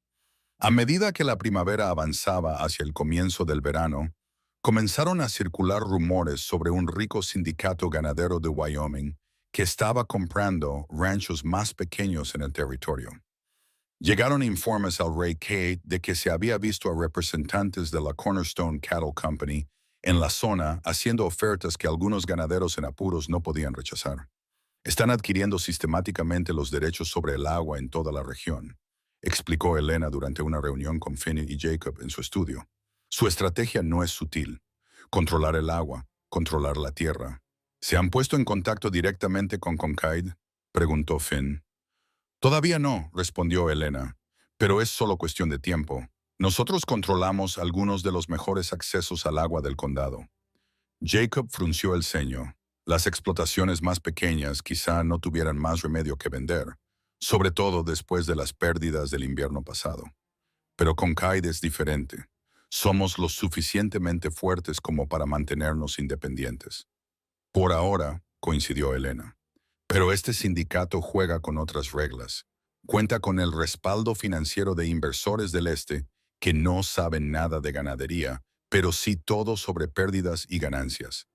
A medida que la primavera avanzaba hacia el comienzo del verano, comenzaron a circular rumores sobre un rico sindicato ganadero de Wyoming que estaba comprando ranchos más pequeños en el territorio. Llegaron informes al rey Kate de que se había visto a representantes de la Cornerstone Cattle Company en la zona haciendo ofertas que algunos ganaderos en apuros no podían rechazar. Están adquiriendo sistemáticamente los derechos sobre el agua en toda la región, explicó Elena durante una reunión con Finney y Jacob en su estudio. Su estrategia no es sutil. Controlar el agua, controlar la tierra. ¿Se han puesto en contacto directamente con Concaid?, preguntó Finn. Todavía no, respondió Elena, pero es solo cuestión de tiempo. Nosotros controlamos algunos de los mejores accesos al agua del condado. Jacob frunció el ceño. Las explotaciones más pequeñas quizá no tuvieran más remedio que vender, sobre todo después de las pérdidas del invierno pasado. Pero Concaid es diferente. Somos lo suficientemente fuertes como para mantenernos independientes. Por ahora, coincidió Elena. Pero este sindicato juega con otras reglas. Cuenta con el respaldo financiero de inversores del este que no saben nada de ganadería, pero sí todo sobre pérdidas y ganancias.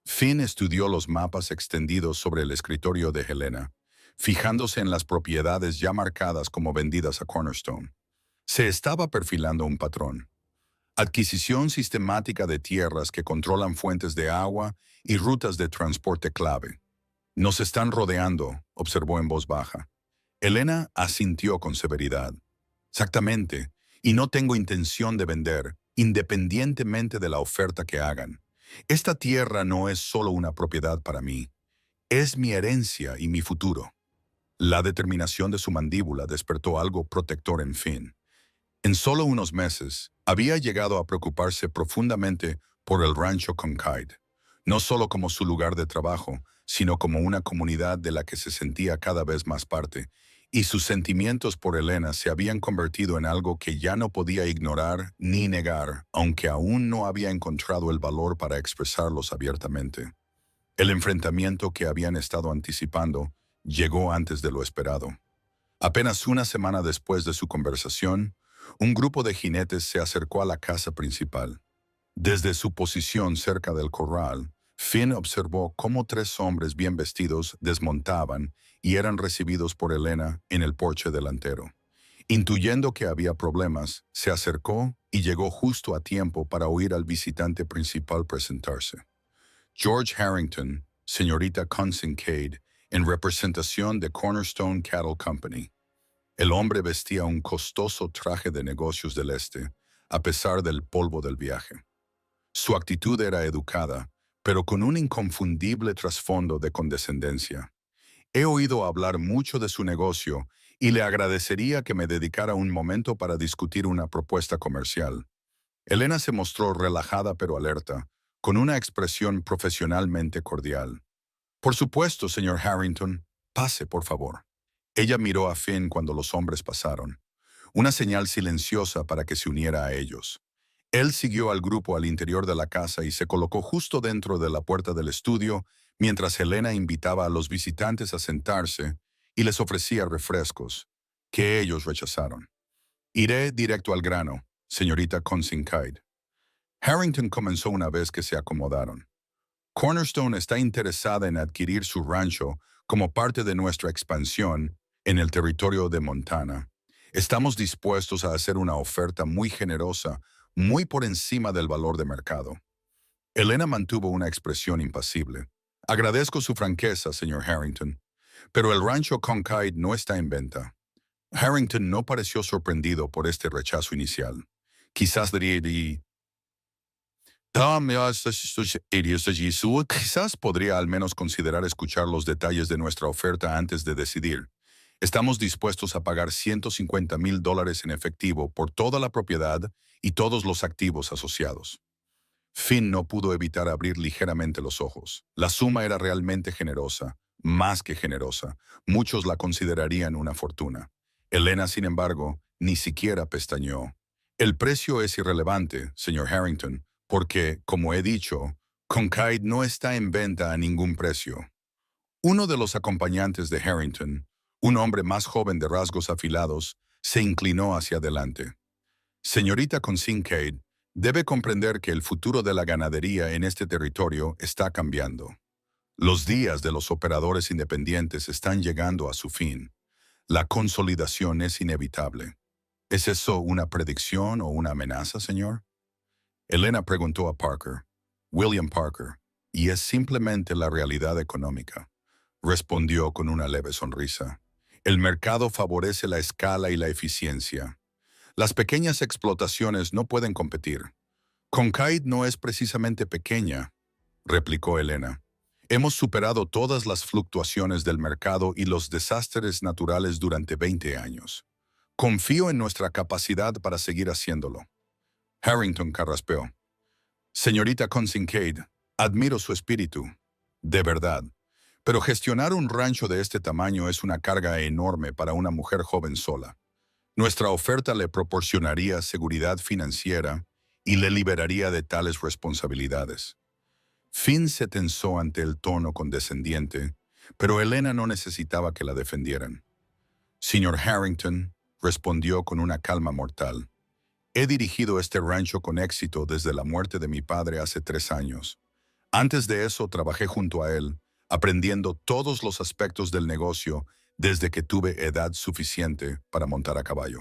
Finn estudió los mapas extendidos sobre el escritorio de Helena, fijándose en las propiedades ya marcadas como vendidas a Cornerstone. Se estaba perfilando un patrón. Adquisición sistemática de tierras que controlan fuentes de agua y rutas de transporte clave. Nos están rodeando, observó en voz baja. Elena asintió con severidad. Exactamente, y no tengo intención de vender, independientemente de la oferta que hagan. Esta tierra no es solo una propiedad para mí, es mi herencia y mi futuro. La determinación de su mandíbula despertó algo protector en Finn. En solo unos meses, había llegado a preocuparse profundamente por el rancho Concaid, no solo como su lugar de trabajo, sino como una comunidad de la que se sentía cada vez más parte, y sus sentimientos por Elena se habían convertido en algo que ya no podía ignorar ni negar, aunque aún no había encontrado el valor para expresarlos abiertamente. El enfrentamiento que habían estado anticipando llegó antes de lo esperado. Apenas una semana después de su conversación, un grupo de jinetes se acercó a la casa principal. Desde su posición cerca del corral, Finn observó cómo tres hombres bien vestidos desmontaban y eran recibidos por Elena en el porche delantero. Intuyendo que había problemas, se acercó y llegó justo a tiempo para oír al visitante principal presentarse. George Harrington, señorita Consin Cade, en representación de Cornerstone Cattle Company. El hombre vestía un costoso traje de negocios del este, a pesar del polvo del viaje. Su actitud era educada, pero con un inconfundible trasfondo de condescendencia. He oído hablar mucho de su negocio y le agradecería que me dedicara un momento para discutir una propuesta comercial. Elena se mostró relajada pero alerta, con una expresión profesionalmente cordial. Por supuesto, señor Harrington. Pase, por favor. Ella miró a Finn cuando los hombres pasaron, una señal silenciosa para que se uniera a ellos. Él siguió al grupo al interior de la casa y se colocó justo dentro de la puerta del estudio mientras Helena invitaba a los visitantes a sentarse y les ofrecía refrescos, que ellos rechazaron. Iré directo al grano, señorita Consincaid. Harrington comenzó una vez que se acomodaron. Cornerstone está interesada en adquirir su rancho como parte de nuestra expansión en el territorio de Montana. Estamos dispuestos a hacer una oferta muy generosa, muy por encima del valor de mercado. Elena mantuvo una expresión impasible. Agradezco su franqueza, señor Harrington, pero el rancho Concaid no está en venta. Harrington no pareció sorprendido por este rechazo inicial. Quizás diría, quizás podría al menos considerar escuchar los detalles de nuestra oferta antes de decidir. Estamos dispuestos a pagar $150,000 en efectivo por toda la propiedad y todos los activos asociados. Finn no pudo evitar abrir ligeramente los ojos. La suma era realmente generosa, más que generosa. Muchos la considerarían una fortuna. Elena, sin embargo, ni siquiera pestañeó. El precio es irrelevante, señor Harrington, porque, como he dicho, Concaid no está en venta a ningún precio. Uno de los acompañantes de Harrington, un hombre más joven de rasgos afilados, se inclinó hacia adelante. Señorita Kincaid, debe comprender que el futuro de la ganadería en este territorio está cambiando. Los días de los operadores independientes están llegando a su fin. La consolidación es inevitable. ¿Es eso una predicción o una amenaza, señor? Elena preguntó a Parker, William Parker, y es simplemente la realidad económica. Respondió con una leve sonrisa. El mercado favorece la escala y la eficiencia. Las pequeñas explotaciones no pueden competir. Concaid no es precisamente pequeña, replicó Elena. Hemos superado todas las fluctuaciones del mercado y los desastres naturales durante 20 años. Confío en nuestra capacidad para seguir haciéndolo. Harrington carraspeó. Señorita Kincaid, admiro su espíritu. De verdad. Pero gestionar un rancho de este tamaño es una carga enorme para una mujer joven sola. Nuestra oferta le proporcionaría seguridad financiera y le liberaría de tales responsabilidades. Finn se tensó ante el tono condescendiente, pero Elena no necesitaba que la defendieran. Señor Harrington, respondió con una calma mortal. He dirigido este rancho con éxito desde la muerte de mi padre hace 3 años. Antes de eso trabajé junto a él, aprendiendo todos los aspectos del negocio desde que tuve edad suficiente para montar a caballo.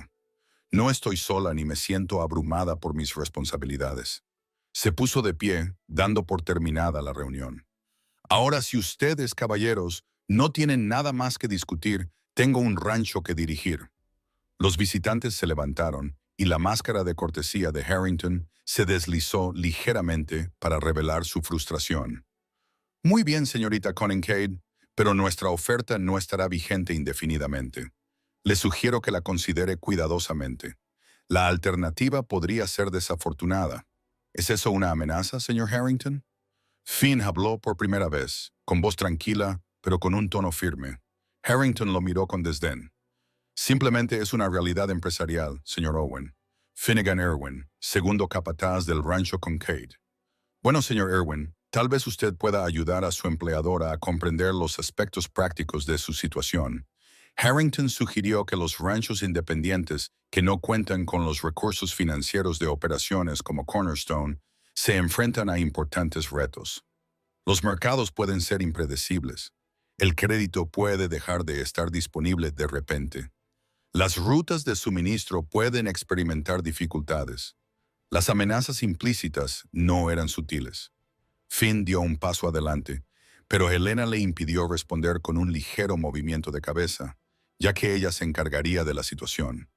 No estoy sola ni me siento abrumada por mis responsabilidades. Se puso de pie, dando por terminada la reunión. Ahora, si ustedes, caballeros, no tienen nada más que discutir, tengo un rancho que dirigir. Los visitantes se levantaron y la máscara de cortesía de Harrington se deslizó ligeramente para revelar su frustración. Muy bien, señorita Kincaid, pero nuestra oferta no estará vigente indefinidamente. Le sugiero que la considere cuidadosamente. La alternativa podría ser desafortunada. ¿Es eso una amenaza, señor Harrington? Finn habló por primera vez, con voz tranquila, pero con un tono firme. Harrington lo miró con desdén. Simplemente es una realidad empresarial, señor Owen. Finnegan Irwin, segundo capataz del rancho Concaid. Bueno, señor Irwin, tal vez usted pueda ayudar a su empleadora a comprender los aspectos prácticos de su situación. Harrington sugirió que los ranchos independientes que no cuentan con los recursos financieros de operaciones como Cornerstone se enfrentan a importantes retos. Los mercados pueden ser impredecibles. El crédito puede dejar de estar disponible de repente. Las rutas de suministro pueden experimentar dificultades. Las amenazas implícitas no eran sutiles. Finn dio un paso adelante, pero Elena le impidió responder con un ligero movimiento de cabeza, ya que ella se encargaría de la situación.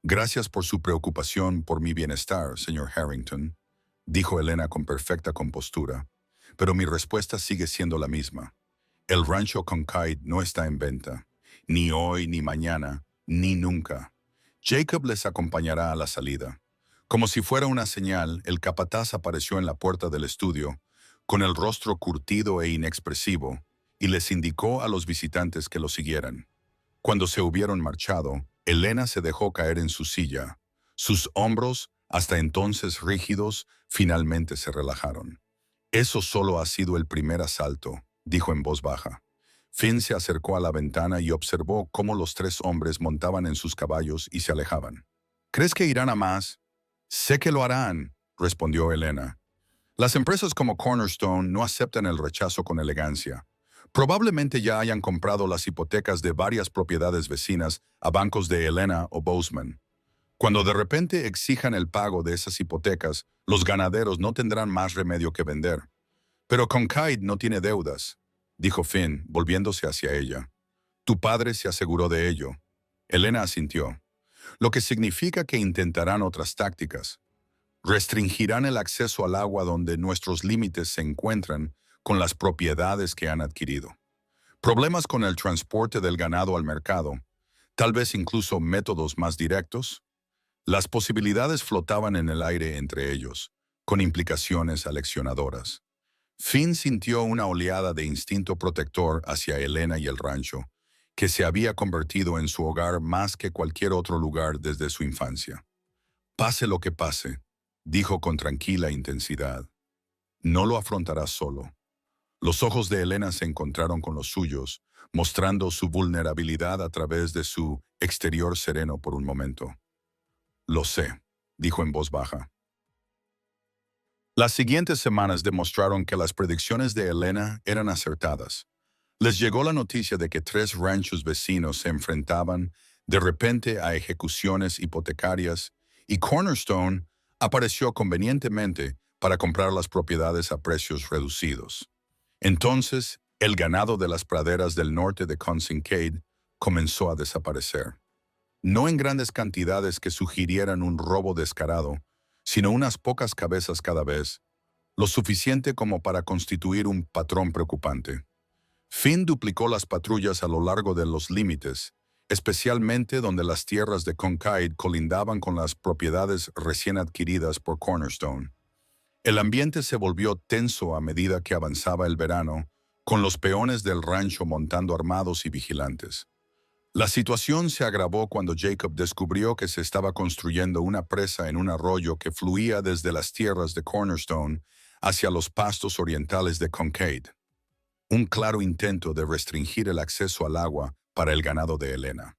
Gracias por su preocupación por mi bienestar, señor Harrington, dijo Elena con perfecta compostura, pero mi respuesta sigue siendo la misma. El rancho Concaid no está en venta, ni hoy, ni mañana, ni nunca. Jacob les acompañará a la salida. Como si fuera una señal, el capataz apareció en la puerta del estudio, con el rostro curtido e inexpresivo, y les indicó a los visitantes que lo siguieran. Cuando se hubieron marchado, Elena se dejó caer en su silla. Sus hombros, hasta entonces rígidos, finalmente se relajaron. Eso solo ha sido el primer asalto, dijo en voz baja. Finn se acercó a la ventana y observó cómo los 3 hombres montaban en sus caballos y se alejaban. ¿Crees que irán a más? Sé que lo harán, respondió Elena. Las empresas como Cornerstone no aceptan el rechazo con elegancia. Probablemente ya hayan comprado las hipotecas de varias propiedades vecinas a bancos de Elena o Bozeman. Cuando de repente exijan el pago de esas hipotecas, los ganaderos no tendrán más remedio que vender. Pero Concaid no tiene deudas, dijo Finn, volviéndose hacia ella. Tu padre se aseguró de ello. Elena asintió, lo que significa que intentarán otras tácticas. Restringirán el acceso al agua donde nuestros límites se encuentran con las propiedades que han adquirido. Problemas con el transporte del ganado al mercado, tal vez incluso métodos más directos. Las posibilidades flotaban en el aire entre ellos, con implicaciones aleccionadoras. Finn sintió una oleada de instinto protector hacia Elena y el rancho, que se había convertido en su hogar más que cualquier otro lugar desde su infancia. Pase lo que pase, dijo con tranquila intensidad, no lo afrontarás solo. Los ojos de Elena se encontraron con los suyos, mostrando su vulnerabilidad a través de su exterior sereno por un momento. Lo sé, dijo en voz baja. Las siguientes semanas demostraron que las predicciones de Elena eran acertadas. Les llegó la noticia de que 3 ranchos vecinos se enfrentaban de repente a ejecuciones hipotecarias y Cornerstone apareció convenientemente para comprar las propiedades a precios reducidos. Entonces, el ganado de las praderas del norte de Kincaid comenzó a desaparecer. No en grandes cantidades que sugirieran un robo descarado, sino unas pocas cabezas cada vez, lo suficiente como para constituir un patrón preocupante. Finn duplicó las patrullas a lo largo de los límites, especialmente donde las tierras de Kincaid colindaban con las propiedades recién adquiridas por Cornerstone. El ambiente se volvió tenso a medida que avanzaba el verano, con los peones del rancho montando armados y vigilantes. La situación se agravó cuando Jacob descubrió que se estaba construyendo una presa en un arroyo que fluía desde las tierras de Cornerstone hacia los pastos orientales de Kincaid. Un claro intento de restringir el acceso al agua para el ganado de Elena.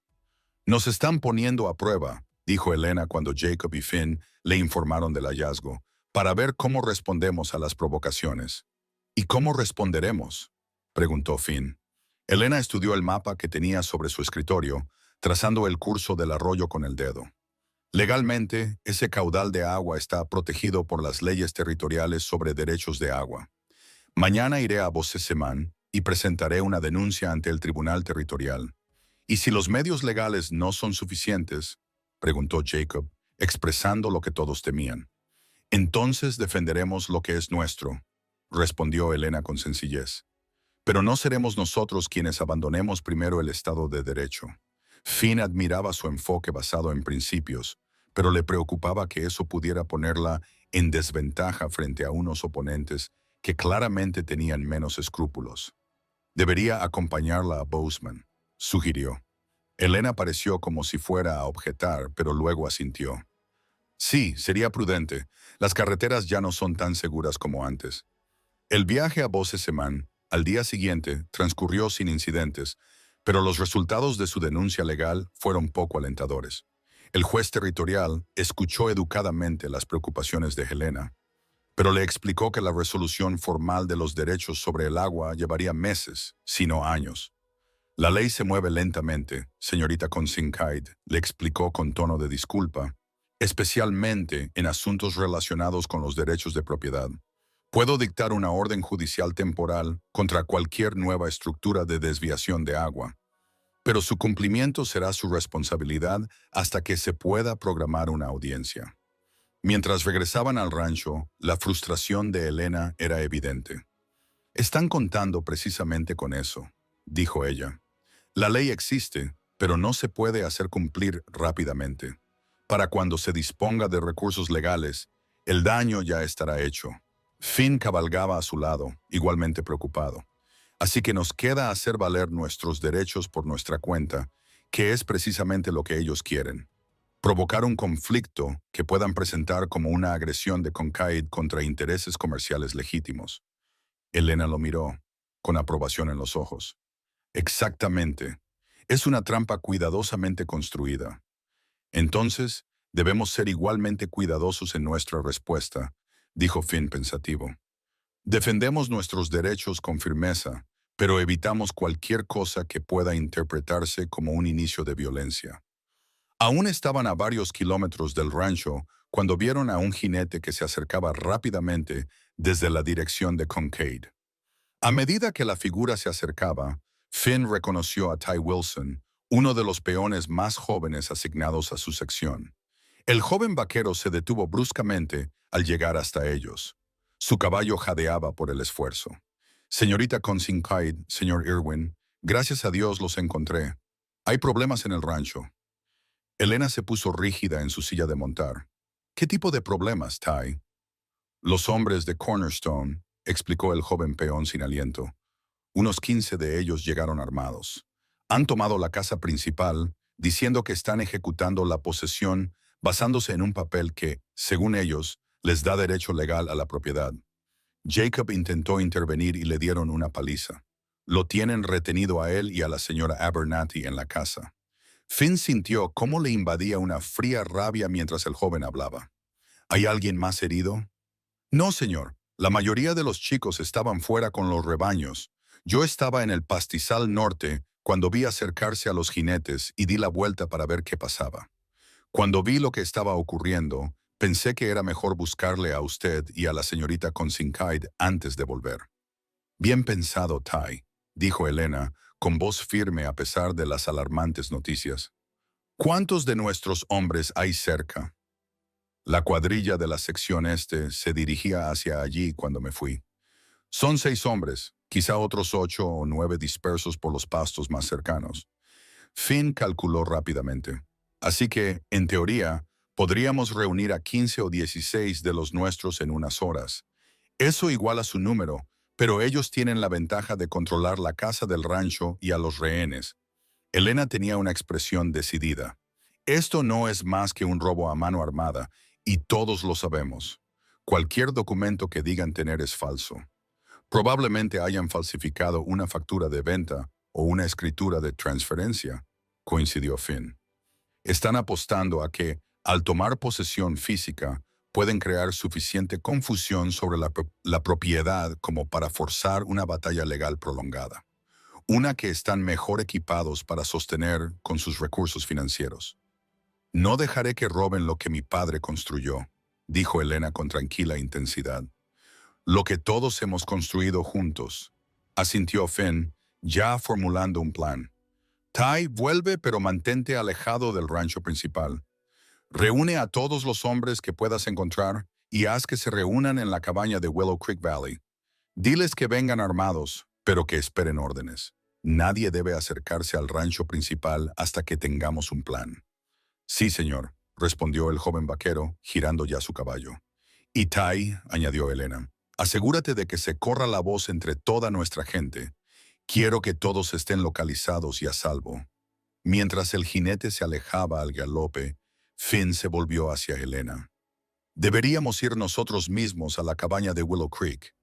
Nos están poniendo a prueba, dijo Elena cuando Jacob y Finn le informaron del hallazgo, para ver cómo respondemos a las provocaciones. ¿Y cómo responderemos?, preguntó Finn. Elena estudió el mapa que tenía sobre su escritorio, trazando el curso del arroyo con el dedo. Legalmente, ese caudal de agua está protegido por las leyes territoriales sobre derechos de agua. Mañana iré a Bozeman y presentaré una denuncia ante el Tribunal Territorial. ¿Y si los medios legales no son suficientes?, preguntó Jacob, expresando lo que todos temían. Entonces defenderemos lo que es nuestro, respondió Elena con sencillez. Pero no seremos nosotros quienes abandonemos primero el Estado de Derecho. Finn admiraba su enfoque basado en principios, pero le preocupaba que eso pudiera ponerla en desventaja frente a unos oponentes que claramente tenían menos escrúpulos. Debería acompañarla a Bozeman, sugirió. Elena pareció como si fuera a objetar, pero luego asintió. Sí, sería prudente. Las carreteras ya no son tan seguras como antes. El viaje a Bozeman, al día siguiente, transcurrió sin incidentes, pero los resultados de su denuncia legal fueron poco alentadores. El juez territorial escuchó educadamente las preocupaciones de Elena, pero le explicó que la resolución formal de los derechos sobre el agua llevaría meses, sino años. La ley se mueve lentamente, señorita Kincaid, le explicó con tono de disculpa, especialmente en asuntos relacionados con los derechos de propiedad. Puedo dictar una orden judicial temporal contra cualquier nueva estructura de desviación de agua, pero su cumplimiento será su responsabilidad hasta que se pueda programar una audiencia. Mientras regresaban al rancho, la frustración de Elena era evidente. Están contando precisamente con eso, dijo ella. La ley existe, pero no se puede hacer cumplir rápidamente. Para cuando se disponga de recursos legales, el daño ya estará hecho. Finn cabalgaba a su lado, igualmente preocupado. Así que nos queda hacer valer nuestros derechos por nuestra cuenta, que es precisamente lo que ellos quieren. Provocar un conflicto que puedan presentar como una agresión de Kincaid contra intereses comerciales legítimos. Elena lo miró, con aprobación en los ojos. Exactamente. Es una trampa cuidadosamente construida. Entonces, Debemos ser igualmente cuidadosos en nuestra respuesta, dijo Finn pensativo. Defendemos nuestros derechos con firmeza, pero evitamos cualquier cosa que pueda interpretarse como un inicio de violencia. Aún estaban a varios kilómetros del rancho cuando vieron a un jinete que se acercaba rápidamente desde la dirección de Kincaid. A medida que la figura se acercaba, Finn reconoció a Ty Wilson, uno de los peones más jóvenes asignados a su sección. El joven vaquero se detuvo bruscamente al llegar hasta ellos. Su caballo jadeaba por el esfuerzo. Señorita Kincaid, señor Irwin, gracias a Dios los encontré. Hay problemas en el rancho. Elena se puso rígida en su silla de montar. ¿Qué tipo de problemas, Ty? Los hombres de Cornerstone, explicó el joven peón sin aliento. Unos 15 de ellos llegaron armados. Han tomado la casa principal, diciendo que están ejecutando la posesión basándose en un papel que, según ellos, les da derecho legal a la propiedad. Jacob intentó intervenir y le dieron una paliza. Lo tienen retenido a él y a la señora Abernathy en la casa. Finn sintió cómo le invadía una fría rabia mientras el joven hablaba. ¿Hay alguien más herido? No, señor. La mayoría de los chicos estaban fuera con los rebaños. Yo estaba en el pastizal norte cuando vi acercarse a los jinetes y di la vuelta para ver qué pasaba. Cuando vi lo que estaba ocurriendo, pensé que era mejor buscarle a usted y a la señorita Kincaid antes de volver. Bien pensado, Ty, dijo Elena, con voz firme a pesar de las alarmantes noticias. ¿Cuántos de nuestros hombres hay cerca? La cuadrilla de la sección este se dirigía hacia allí cuando me fui. Son 6 hombres, quizá otros 8 o 9 dispersos por los pastos más cercanos. Finn calculó rápidamente. Así que, en teoría, podríamos reunir a 15 o 16 de los nuestros en unas horas. Eso iguala su número, pero ellos tienen la ventaja de controlar la casa del rancho y a los rehenes. Elena tenía una expresión decidida. Esto no es más que un robo a mano armada, y todos lo sabemos. Cualquier documento que digan tener es falso. Probablemente hayan falsificado una factura de venta o una escritura de transferencia, coincidió Finn. Están apostando a que, al tomar posesión física, pueden crear suficiente confusión sobre la propiedad como para forzar una batalla legal prolongada. Una que están mejor equipados para sostener con sus recursos financieros. No dejaré que roben lo que mi padre construyó, dijo Elena con tranquila intensidad. Lo que todos hemos construido juntos, asintió Finn, ya formulando un plan. Ty, vuelve pero mantente alejado del rancho principal. Reúne a todos los hombres que puedas encontrar y haz que se reúnan en la cabaña de Willow Creek Valley. Diles que vengan armados, pero que esperen órdenes. Nadie debe acercarse al rancho principal hasta que tengamos un plan. Sí, señor, respondió el joven vaquero, girando ya su caballo. Y Ty, añadió Elena, asegúrate de que se corra la voz entre toda nuestra gente. Quiero que todos estén localizados y a salvo. Mientras el jinete se alejaba al galope, Finn se volvió hacia Elena. Deberíamos ir nosotros mismos a la cabaña de Willow Creek.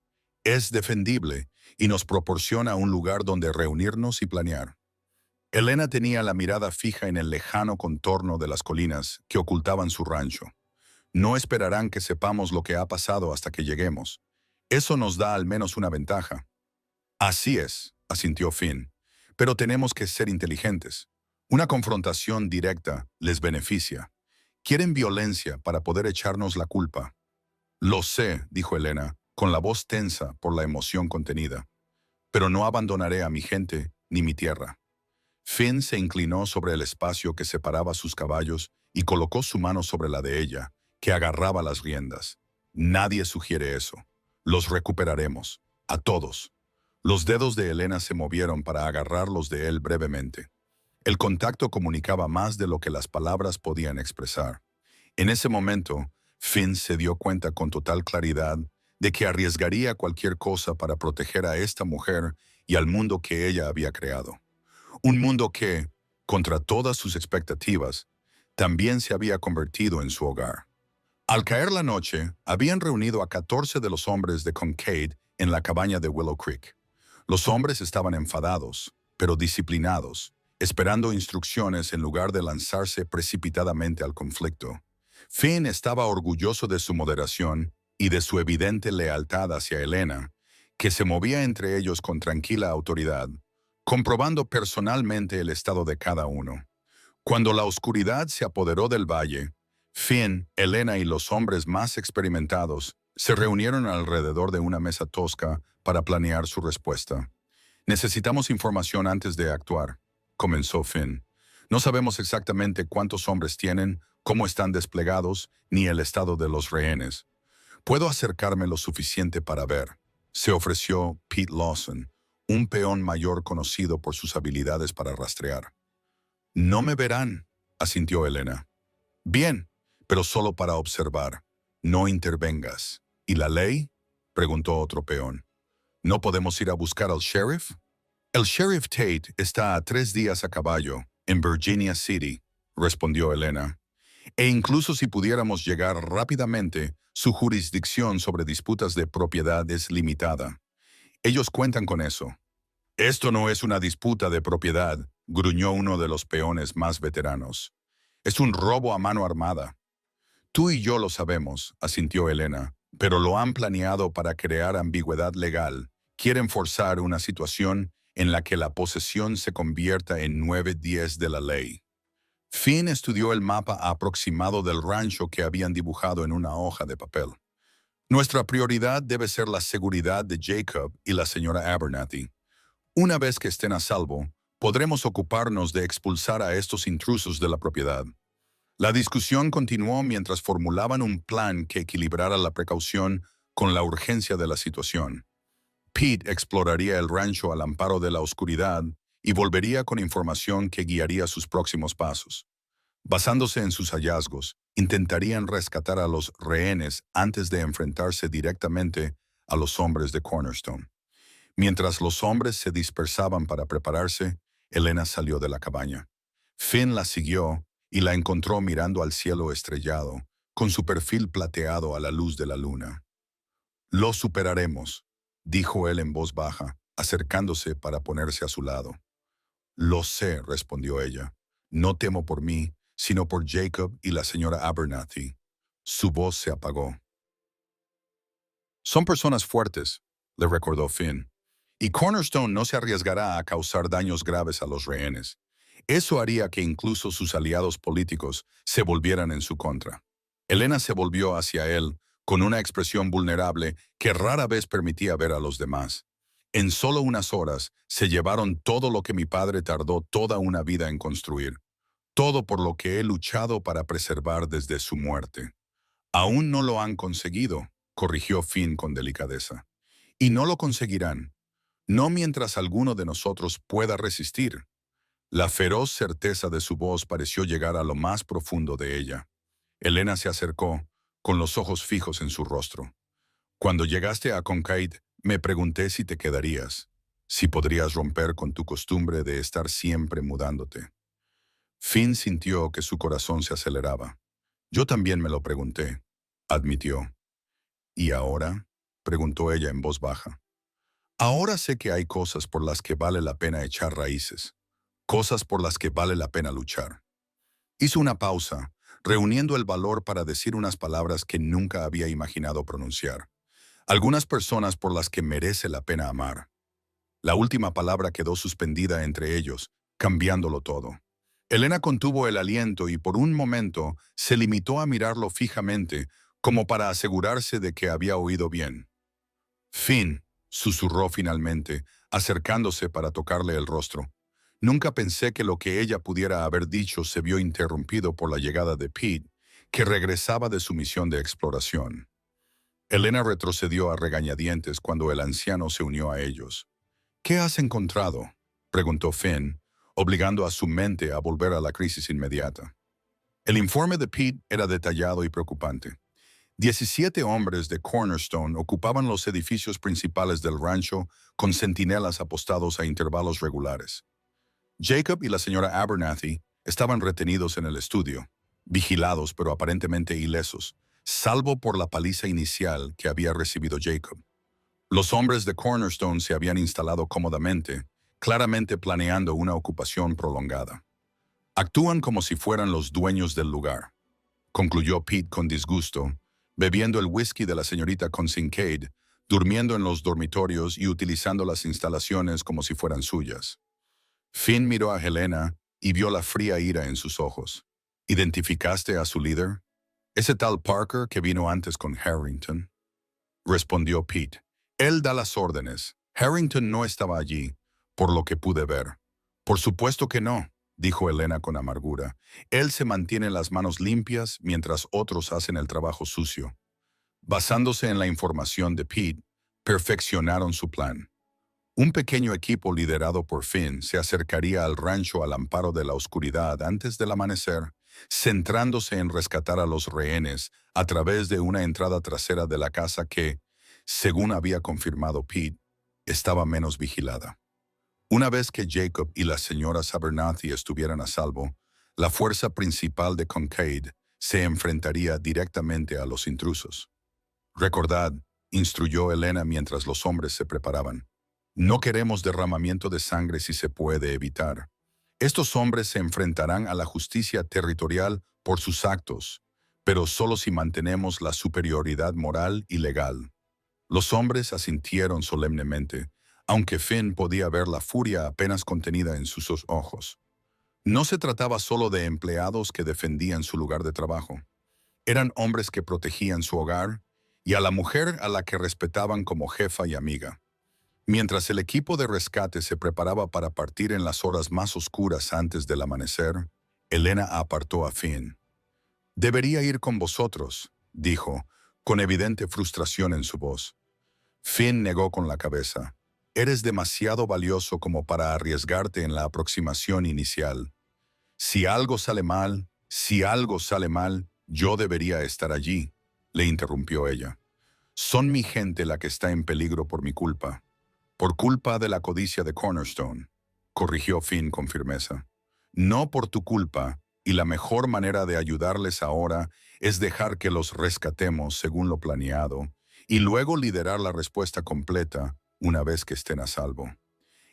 Es defendible y nos proporciona un lugar donde reunirnos y planear. Elena tenía la mirada fija en el lejano contorno de las colinas que ocultaban su rancho. No esperarán que sepamos lo que ha pasado hasta que lleguemos. Eso nos da al menos una ventaja. Así es, asintió Finn, pero tenemos que ser inteligentes. Una confrontación directa les beneficia. Quieren violencia para poder echarnos la culpa. Lo sé, dijo Elena, con la voz tensa por la emoción contenida. Pero no abandonaré a mi gente ni mi tierra. Finn se inclinó sobre el espacio que separaba sus caballos y colocó su mano sobre la de ella, que agarraba las riendas. Nadie sugiere eso. Los recuperaremos. A todos. Los dedos de Elena se movieron para agarrarlos de él brevemente. El contacto comunicaba más de lo que las palabras podían expresar. En ese momento, Finn se dio cuenta con total claridad de que arriesgaría cualquier cosa para proteger a esta mujer y al mundo que ella había creado. Un mundo que, contra todas sus expectativas, también se había convertido en su hogar. Al caer la noche, habían reunido a 14 de los hombres de Kincaid en la cabaña de Willow Creek. Los hombres estaban enfadados, pero disciplinados, esperando instrucciones en lugar de lanzarse precipitadamente al conflicto. Finn estaba orgulloso de su moderación y de su evidente lealtad hacia Elena, que se movía entre ellos con tranquila autoridad, comprobando personalmente el estado de cada uno. Cuando la oscuridad se apoderó del valle, Finn, Elena y los hombres más experimentados se reunieron alrededor de una mesa tosca para planear su respuesta. Necesitamos información antes de actuar, comenzó Finn. No sabemos exactamente cuántos hombres tienen, cómo están desplegados, ni el estado de los rehenes. Puedo acercarme lo suficiente para ver, se ofreció Pete Lawson, un peón mayor conocido por sus habilidades para rastrear. No me verán, asintió Elena. Bien, pero solo para observar. No intervengas. ¿Y la ley? Preguntó otro peón. ¿No podemos ir a buscar al sheriff? El sheriff Tate está a 3 días a caballo, en Virginia City, respondió Elena. E incluso si pudiéramos llegar rápidamente, su jurisdicción sobre disputas de propiedad es limitada. Ellos cuentan con eso. Esto no es una disputa de propiedad, gruñó uno de los peones más veteranos. Es un robo a mano armada. Tú y yo lo sabemos, asintió Elena, pero lo han planeado para crear ambigüedad legal. Quieren forzar una situación en la que la posesión se convierta en 9-10 de la ley. Finn estudió el mapa aproximado del rancho que habían dibujado en una hoja de papel. Nuestra prioridad debe ser la seguridad de Jacob y la señora Abernathy. Una vez que estén a salvo, podremos ocuparnos de expulsar a estos intrusos de la propiedad. La discusión continuó mientras formulaban un plan que equilibrara la precaución con la urgencia de la situación. Pete exploraría el rancho al amparo de la oscuridad y volvería con información que guiaría sus próximos pasos. Basándose en sus hallazgos, intentarían rescatar a los rehenes antes de enfrentarse directamente a los hombres de Cornerstone. Mientras los hombres se dispersaban para prepararse, Elena salió de la cabaña. Finn la siguió y la encontró mirando al cielo estrellado, con su perfil plateado a la luz de la luna. «Lo superaremos», dijo él en voz baja, acercándose para ponerse a su lado. «Lo sé», respondió ella. «No temo por mí, sino por Jacob y la señora Abernathy». Su voz se apagó. «Son personas fuertes», le recordó Finn, «y Cornerstone no se arriesgará a causar daños graves a los rehenes. Eso haría que incluso sus aliados políticos se volvieran en su contra». Elena se volvió hacia él con una expresión vulnerable que rara vez permitía ver a los demás. «En solo unas horas se llevaron todo lo que mi padre tardó toda una vida en construir. Todo por lo que he luchado para preservar desde su muerte». «Aún no lo han conseguido», corrigió Finn con delicadeza. «Y no lo conseguirán. No mientras alguno de nosotros pueda resistir». La feroz certeza de su voz pareció llegar a lo más profundo de ella. Elena se acercó, con los ojos fijos en su rostro. «Cuando llegaste a Concaid, me pregunté si te quedarías, si podrías romper con tu costumbre de estar siempre mudándote». Finn sintió que su corazón se aceleraba. «Yo también me lo pregunté», admitió. «¿Y ahora?», preguntó ella en voz baja. «Ahora sé que hay cosas por las que vale la pena echar raíces, cosas por las que vale la pena luchar». Hizo una pausa, reuniendo el valor para decir unas palabras que nunca había imaginado pronunciar. Algunas personas por las que merece la pena amar. La última palabra quedó suspendida entre ellos, cambiándolo todo. Elena contuvo el aliento y por un momento se limitó a mirarlo fijamente, como para asegurarse de que había oído bien. «Finn», susurró finalmente, acercándose para tocarle el rostro. Nunca pensé que lo que ella pudiera haber dicho se vio interrumpido por la llegada de Pete, que regresaba de su misión de exploración. Elena retrocedió a regañadientes cuando el anciano se unió a ellos. «¿Qué has encontrado?», preguntó Finn, obligando a su mente a volver a la crisis inmediata. El informe de Pete era detallado y preocupante. 17 hombres de Cornerstone ocupaban los edificios principales del rancho con centinelas apostados a intervalos regulares. Jacob y la señora Abernathy estaban retenidos en el estudio, vigilados pero aparentemente ilesos, salvo por la paliza inicial que había recibido Jacob. Los hombres de Cornerstone se habían instalado cómodamente, claramente planeando una ocupación prolongada. Actúan como si fueran los dueños del lugar. concluyó Pete con disgusto, bebiendo el whisky de la señorita Kincaid, durmiendo en los dormitorios y utilizando las instalaciones como si fueran suyas. Finn miró a Helena y vio la fría ira en sus ojos. ¿Identificaste a su líder? ¿Ese tal Parker que vino antes con Harrington? Respondió Pete. Él da las órdenes. Harrington no estaba allí, por lo que pude ver. Por supuesto que no, dijo Helena con amargura. Él se mantiene las manos limpias mientras otros hacen el trabajo sucio. Basándose en la información de Pete, perfeccionaron su plan. Un pequeño equipo liderado por Finn se acercaría al rancho al amparo de la oscuridad antes del amanecer, centrándose en rescatar a los rehenes a través de una entrada trasera de la casa que, según había confirmado Pete, estaba menos vigilada. Una vez que Jacob y la señora Abernathy estuvieran a salvo, la fuerza principal de Kincaid se enfrentaría directamente a los intrusos. Recordad, instruyó Helena mientras los hombres se preparaban. No queremos derramamiento de sangre si se puede evitar. Estos hombres se enfrentarán a la justicia territorial por sus actos, pero solo si mantenemos la superioridad moral y legal. Los hombres asintieron solemnemente, aunque Finn podía ver la furia apenas contenida en sus ojos. No se trataba solo de empleados que defendían su lugar de trabajo. Eran hombres que protegían su hogar y a la mujer a la que respetaban como jefa y amiga. Mientras el equipo de rescate se preparaba para partir en las horas más oscuras antes del amanecer, Helena apartó a Finn. «Debería ir con vosotros», dijo, con evidente frustración en su voz. Finn negó con la cabeza. «Eres demasiado valioso como para arriesgarte en la aproximación inicial. Si algo sale mal, yo debería estar allí», le interrumpió ella. «Son mi gente la que está en peligro por mi culpa». «Por culpa de la codicia de Cornerstone», corrigió Finn con firmeza. «No por tu culpa, y la mejor manera de ayudarles ahora es dejar que los rescatemos según lo planeado, y luego liderar la respuesta completa una vez que estén a salvo».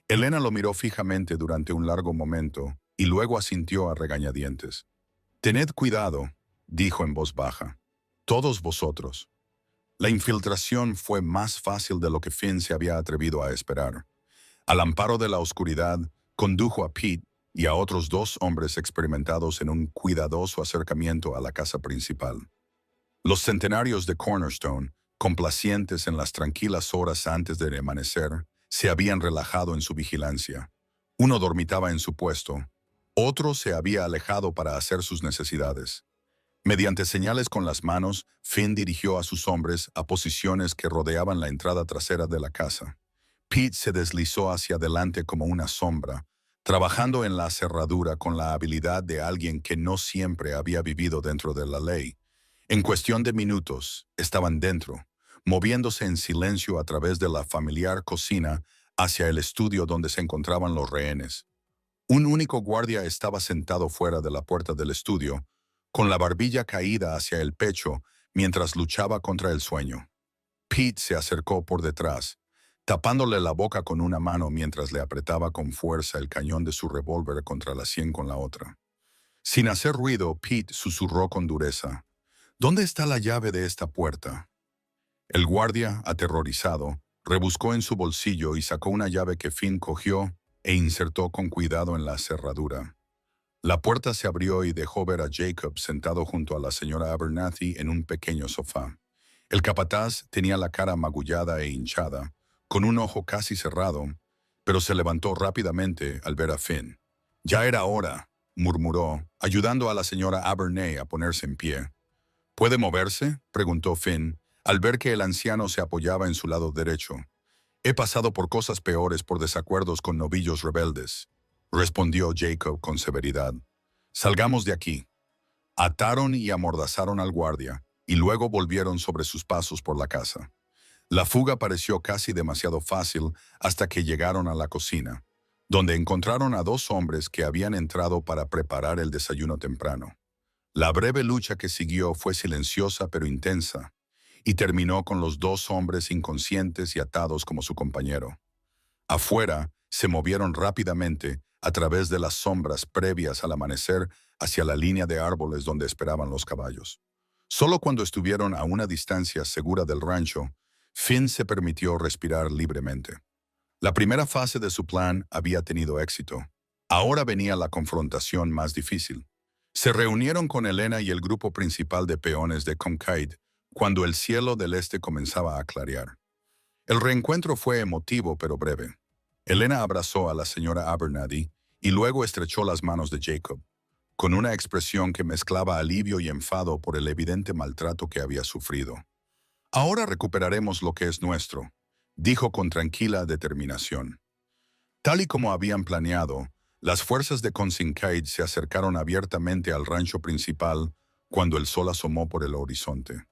Helena lo miró fijamente durante un largo momento, y luego asintió a regañadientes. «Tened cuidado», dijo en voz baja. «Todos vosotros». La infiltración fue más fácil de lo que Finn se había atrevido a esperar. Al amparo de la oscuridad, condujo a Pete y a otros 2 hombres experimentados en un cuidadoso acercamiento a la casa principal. Los centenarios de Cornerstone, complacientes en las tranquilas horas antes del amanecer, se habían relajado en su vigilancia. Uno dormitaba en su puesto, otro se había alejado para hacer sus necesidades. Mediante señales con las manos, Finn dirigió a sus hombres a posiciones que rodeaban la entrada trasera de la casa. Pete se deslizó hacia adelante como una sombra, trabajando en la cerradura con la habilidad de alguien que no siempre había vivido dentro de la ley. En cuestión de minutos, estaban dentro, moviéndose en silencio a través de la familiar cocina hacia el estudio donde se encontraban los rehenes. Un único guardia estaba sentado fuera de la puerta del estudio, con la barbilla caída hacia el pecho mientras luchaba contra el sueño. Pete se acercó por detrás, tapándole la boca con una mano mientras le apretaba con fuerza el cañón de su revólver contra la sien con la otra. Sin hacer ruido, Pete susurró con dureza. «¿Dónde está la llave de esta puerta?» El guardia, aterrorizado, rebuscó en su bolsillo y sacó una llave que Finn cogió e insertó con cuidado en la cerradura. La puerta se abrió y dejó ver a Jacob sentado junto a la señora Abernathy en un pequeño sofá. El capataz tenía la cara magullada e hinchada, con un ojo casi cerrado, pero se levantó rápidamente al ver a Finn. «Ya era hora», murmuró, ayudando a la señora Abernathy a ponerse en pie. «¿Puede moverse?», preguntó Finn, al ver que el anciano se apoyaba en su lado derecho. «He pasado por cosas peores por desacuerdos con novillos rebeldes», respondió Jacob con severidad. «Salgamos de aquí». Ataron y amordazaron al guardia, y luego volvieron sobre sus pasos por la casa. La fuga pareció casi demasiado fácil hasta que llegaron a la cocina, donde encontraron a 2 hombres que habían entrado para preparar el desayuno temprano. La breve lucha que siguió fue silenciosa pero intensa, y terminó con los 2 hombres inconscientes y atados como su compañero. Afuera, se movieron rápidamente, a través de las sombras previas al amanecer, hacia la línea de árboles donde esperaban los caballos. Solo cuando estuvieron a una distancia segura del rancho, Finn se permitió respirar libremente. La primera fase de su plan había tenido éxito. Ahora venía la confrontación más difícil. Se reunieron con Elena y el grupo principal de peones de Concaid cuando el cielo del este comenzaba a clarear. El reencuentro fue emotivo pero breve. Elena abrazó a la señora Abernathy y luego estrechó las manos de Jacob, con una expresión que mezclaba alivio y enfado por el evidente maltrato que había sufrido. «Ahora recuperaremos lo que es nuestro», dijo con tranquila determinación. Tal y como habían planeado, las fuerzas de Consincaid se acercaron abiertamente al rancho principal cuando el sol asomó por el horizonte.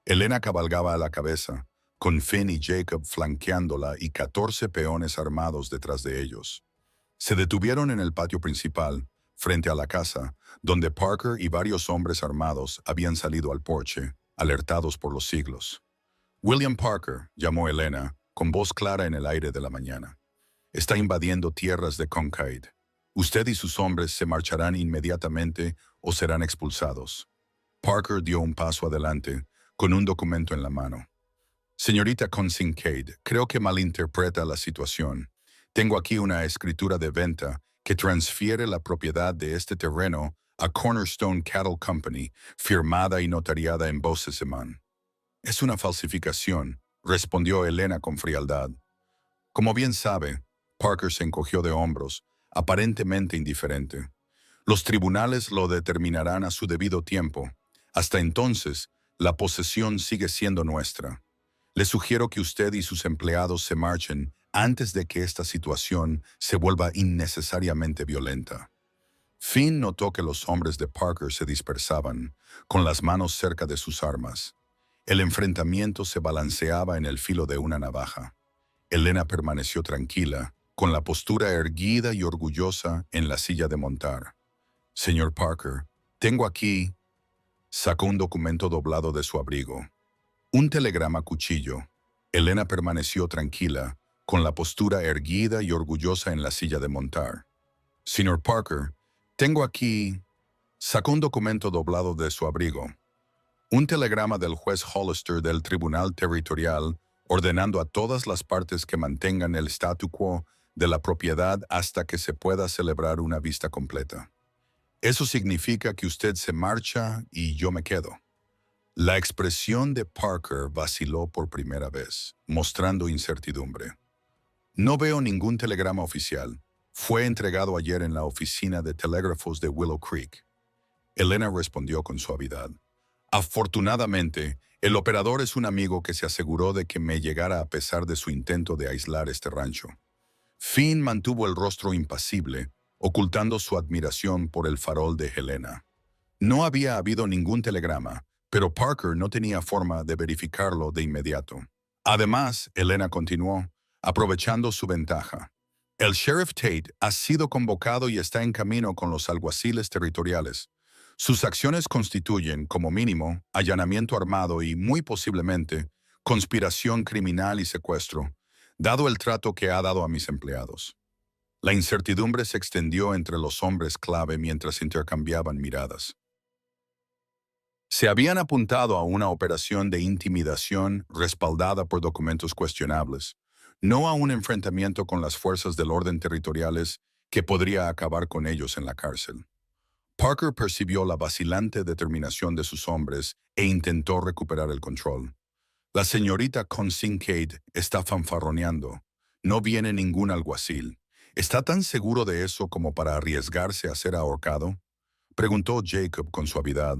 Elena cabalgaba a la cabeza, con Finn y Jacob flanqueándola y 14 peones armados detrás de ellos. Se detuvieron en el patio principal, frente a la casa, donde Parker y varios hombres armados habían salido al porche, alertados por los siglos. «William Parker», llamó Elena, con voz clara en el aire de la mañana. «Está invadiendo tierras de Concaid. Usted y sus hombres se marcharán inmediatamente o serán expulsados». Parker dio un paso adelante, con un documento en la mano. «Señorita Consincaid, creo que malinterpreta la situación. Tengo aquí una escritura de venta que transfiere la propiedad de este terreno a Cornerstone Cattle Company, firmada y notariada en Beaucessemant». «Es una falsificación», respondió Elena con frialdad. Como bien sabe, Parker se encogió de hombros, aparentemente indiferente. «Los tribunales lo determinarán a su debido tiempo. Hasta entonces, la posesión sigue siendo nuestra. Le sugiero que usted y sus empleados se marchen antes de que esta situación se vuelva innecesariamente violenta». Finn notó que los hombres de Parker se dispersaban, con las manos cerca de sus armas. El enfrentamiento se balanceaba en el filo de una navaja. Elena permaneció tranquila, con la postura erguida y orgullosa en la silla de montar. «Señor Parker, tengo aquí...» Sacó un documento doblado de su abrigo. Un telegrama cuchillo. Elena permaneció tranquila, con la postura erguida y orgullosa en la silla de montar. «Señor Parker, tengo aquí...» Sacó un documento doblado de su abrigo. Un telegrama del juez Hollister del Tribunal Territorial ordenando a todas las partes que mantengan el statu quo de la propiedad hasta que se pueda celebrar una vista completa. «Eso significa que usted se marcha y yo me quedo». La expresión de Parker vaciló por primera vez, mostrando incertidumbre. «No veo ningún telegrama oficial. Fue entregado ayer en la oficina de telégrafos de Willow Creek». Elena respondió con suavidad. «Afortunadamente, el operador es un amigo que se aseguró de que me llegara a pesar de su intento de aislar este rancho». Finn mantuvo el rostro impasible, ocultando su admiración por el farol de Helena. No había habido ningún telegrama, pero Parker no tenía forma de verificarlo de inmediato. Además, Elena continuó, aprovechando su ventaja. «El sheriff Tate ha sido convocado y está en camino con los alguaciles territoriales. Sus acciones constituyen, como mínimo, allanamiento armado y, muy posiblemente, conspiración criminal y secuestro, dado el trato que ha dado a mis empleados». La incertidumbre se extendió entre los hombres clave mientras intercambiaban miradas. Se habían apuntado a una operación de intimidación respaldada por documentos cuestionables, no a un enfrentamiento con las fuerzas del orden territoriales que podría acabar con ellos en la cárcel. Parker percibió la vacilante determinación de sus hombres e intentó recuperar el control. «La señorita Consincaid está fanfarroneando. No viene ningún alguacil. ¿Está tan seguro de eso como para arriesgarse a ser ahorcado?», preguntó Jacob con suavidad,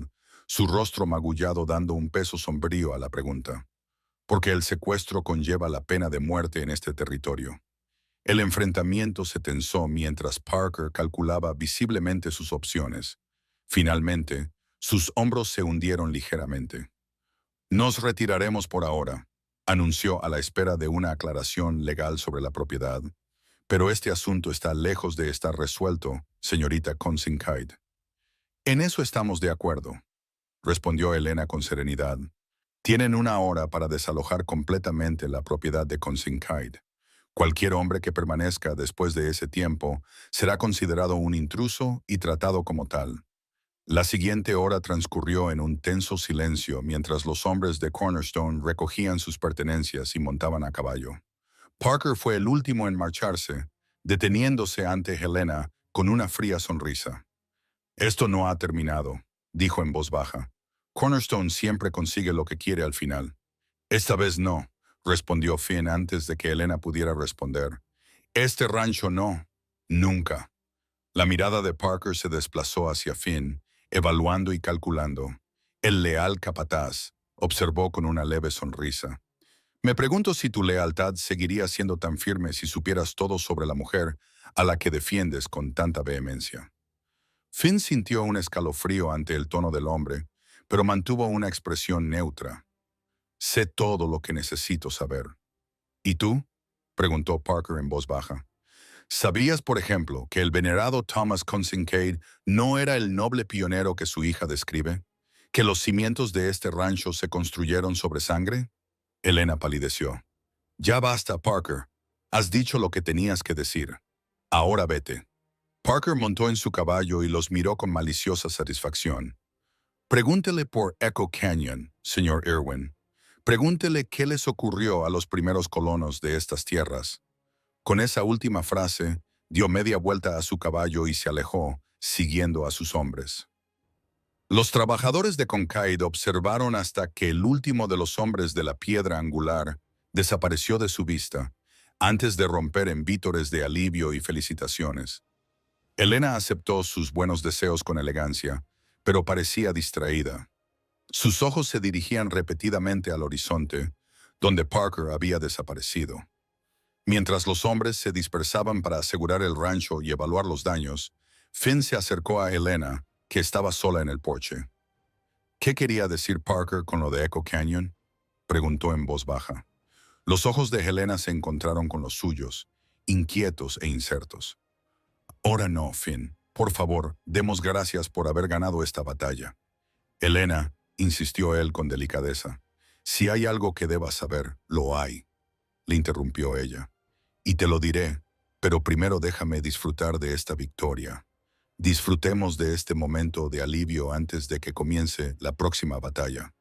su rostro magullado dando un peso sombrío a la pregunta. «Porque el secuestro conlleva la pena de muerte en este territorio». El enfrentamiento se tensó mientras Parker calculaba visiblemente sus opciones. Finalmente, sus hombros se hundieron ligeramente. «Nos retiraremos por ahora», anunció a la espera de una aclaración legal sobre la propiedad. «Pero este asunto está lejos de estar resuelto, señorita Consincaid». «En eso estamos de acuerdo», respondió Elena con serenidad. «Tienen una hora para desalojar completamente la propiedad de Consincaid. Cualquier hombre que permanezca después de ese tiempo será considerado un intruso y tratado como tal. La siguiente hora transcurrió en un tenso silencio mientras los hombres de Cornerstone recogían sus pertenencias y montaban a caballo. Parker fue el último en marcharse, deteniéndose ante Helena con una fría sonrisa. «Esto no ha terminado», dijo en voz baja. «Cornerstone siempre consigue lo que quiere al final». «Esta vez no», respondió Finn antes de que Helena pudiera responder. «Este rancho no. Nunca». La mirada de Parker se desplazó hacia Finn, evaluando y calculando. El leal capataz observó con una leve sonrisa. «Me pregunto si tu lealtad seguiría siendo tan firme si supieras todo sobre la mujer a la que defiendes con tanta vehemencia». Finn sintió un escalofrío ante el tono del hombre, pero mantuvo una expresión neutra. «Sé todo lo que necesito saber». «¿Y tú?», preguntó Parker en voz baja. «¿Sabías, por ejemplo, que el venerado Thomas Kincaid no era el noble pionero que su hija describe? ¿Que los cimientos de este rancho se construyeron sobre sangre?» Helena palideció. «Ya basta, Parker. Has dicho lo que tenías que decir. Ahora vete». Parker montó en su caballo y los miró con maliciosa satisfacción. «Pregúntele por Echo Canyon, señor Irwin. Pregúntele qué les ocurrió a los primeros colonos de estas tierras». Con esa última frase, dio media vuelta a su caballo y se alejó, siguiendo a sus hombres. Los trabajadores de Kincaid observaron hasta que el último de los hombres de la piedra angular desapareció de su vista, antes de romper en vítores de alivio y felicitaciones. Helena aceptó sus buenos deseos con elegancia, pero parecía distraída. Sus ojos se dirigían repetidamente al horizonte, donde Parker había desaparecido. Mientras los hombres se dispersaban para asegurar el rancho y evaluar los daños, Finn se acercó a Helena, que estaba sola en el porche. «¿Qué quería decir Parker con lo de Echo Canyon?», preguntó en voz baja. Los ojos de Helena se encontraron con los suyos, inquietos e incertos. «Ahora no, Finn. Por favor, demos gracias por haber ganado esta batalla». «Helena», insistió él con delicadeza, «si hay algo que debas saber, lo hay», le interrumpió ella. «Y te lo diré, pero primero déjame disfrutar de esta victoria. Disfrutemos de este momento de alivio antes de que comience la próxima batalla».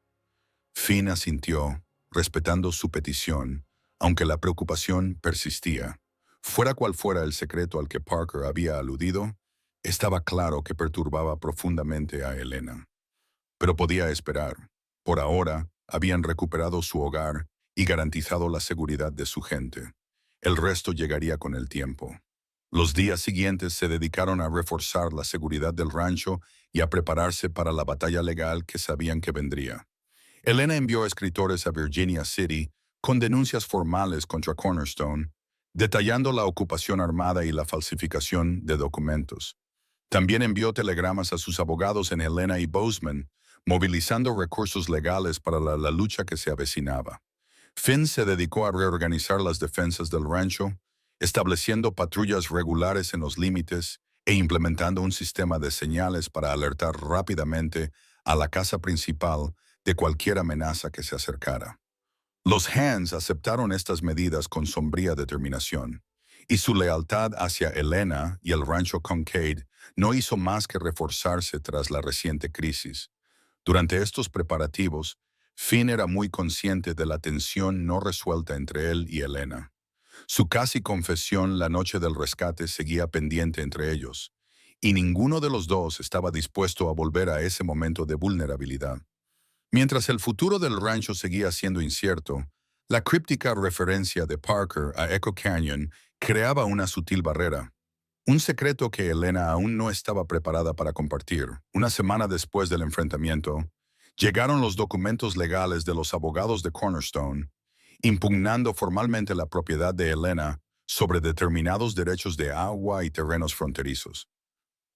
Finn asintió, respetando su petición, aunque la preocupación persistía. Fuera cual fuera el secreto al que Parker había aludido, estaba claro que perturbaba profundamente a Helena. Pero podía esperar. Por ahora, habían recuperado su hogar y garantizado la seguridad de su gente. El resto llegaría con el tiempo. Los días siguientes se dedicaron a reforzar la seguridad del rancho y a prepararse para la batalla legal que sabían que vendría. Helena envió escritores a Virginia City con denuncias formales contra Cornerstone, detallando la ocupación armada y la falsificación de documentos. También envió telegramas a sus abogados en Helena y Bozeman, movilizando recursos legales para la lucha que se avecinaba. Finn se dedicó a reorganizar las defensas del rancho, estableciendo patrullas regulares en los límites e implementando un sistema de señales para alertar rápidamente a la casa principal de cualquier amenaza que se acercara. Los Hands aceptaron estas medidas con sombría determinación, y su lealtad hacia Helena y el rancho Kincaid no hizo más que reforzarse tras la reciente crisis. Durante estos preparativos, Finn era muy consciente de la tensión no resuelta entre él y Helena. Su casi confesión la noche del rescate seguía pendiente entre ellos, y ninguno de los dos estaba dispuesto a volver a ese momento de vulnerabilidad. Mientras el futuro del rancho seguía siendo incierto, la críptica referencia de Parker a Echo Canyon creaba una sutil barrera. Un secreto que Helena aún no estaba preparada para compartir. Una semana después del enfrentamiento, llegaron los documentos legales de los abogados de Cornerstone, impugnando formalmente la propiedad de Helena sobre determinados derechos de agua y terrenos fronterizos.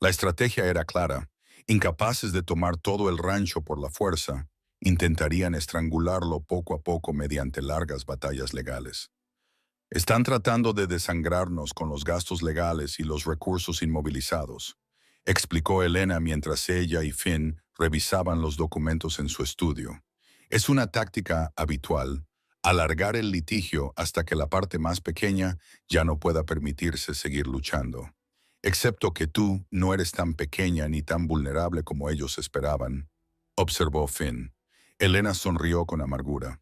La estrategia era clara. Incapaces de tomar todo el rancho por la fuerza, intentarían estrangularlo poco a poco mediante largas batallas legales. «Están tratando de desangrarnos con los gastos legales y los recursos inmovilizados», explicó Helena mientras ella y Finn revisaban los documentos en su estudio. «Es una táctica habitual, alargar el litigio hasta que la parte más pequeña ya no pueda permitirse seguir luchando. Excepto que tú no eres tan pequeña ni tan vulnerable como ellos esperaban, observó Finn. Elena sonrió con amargura.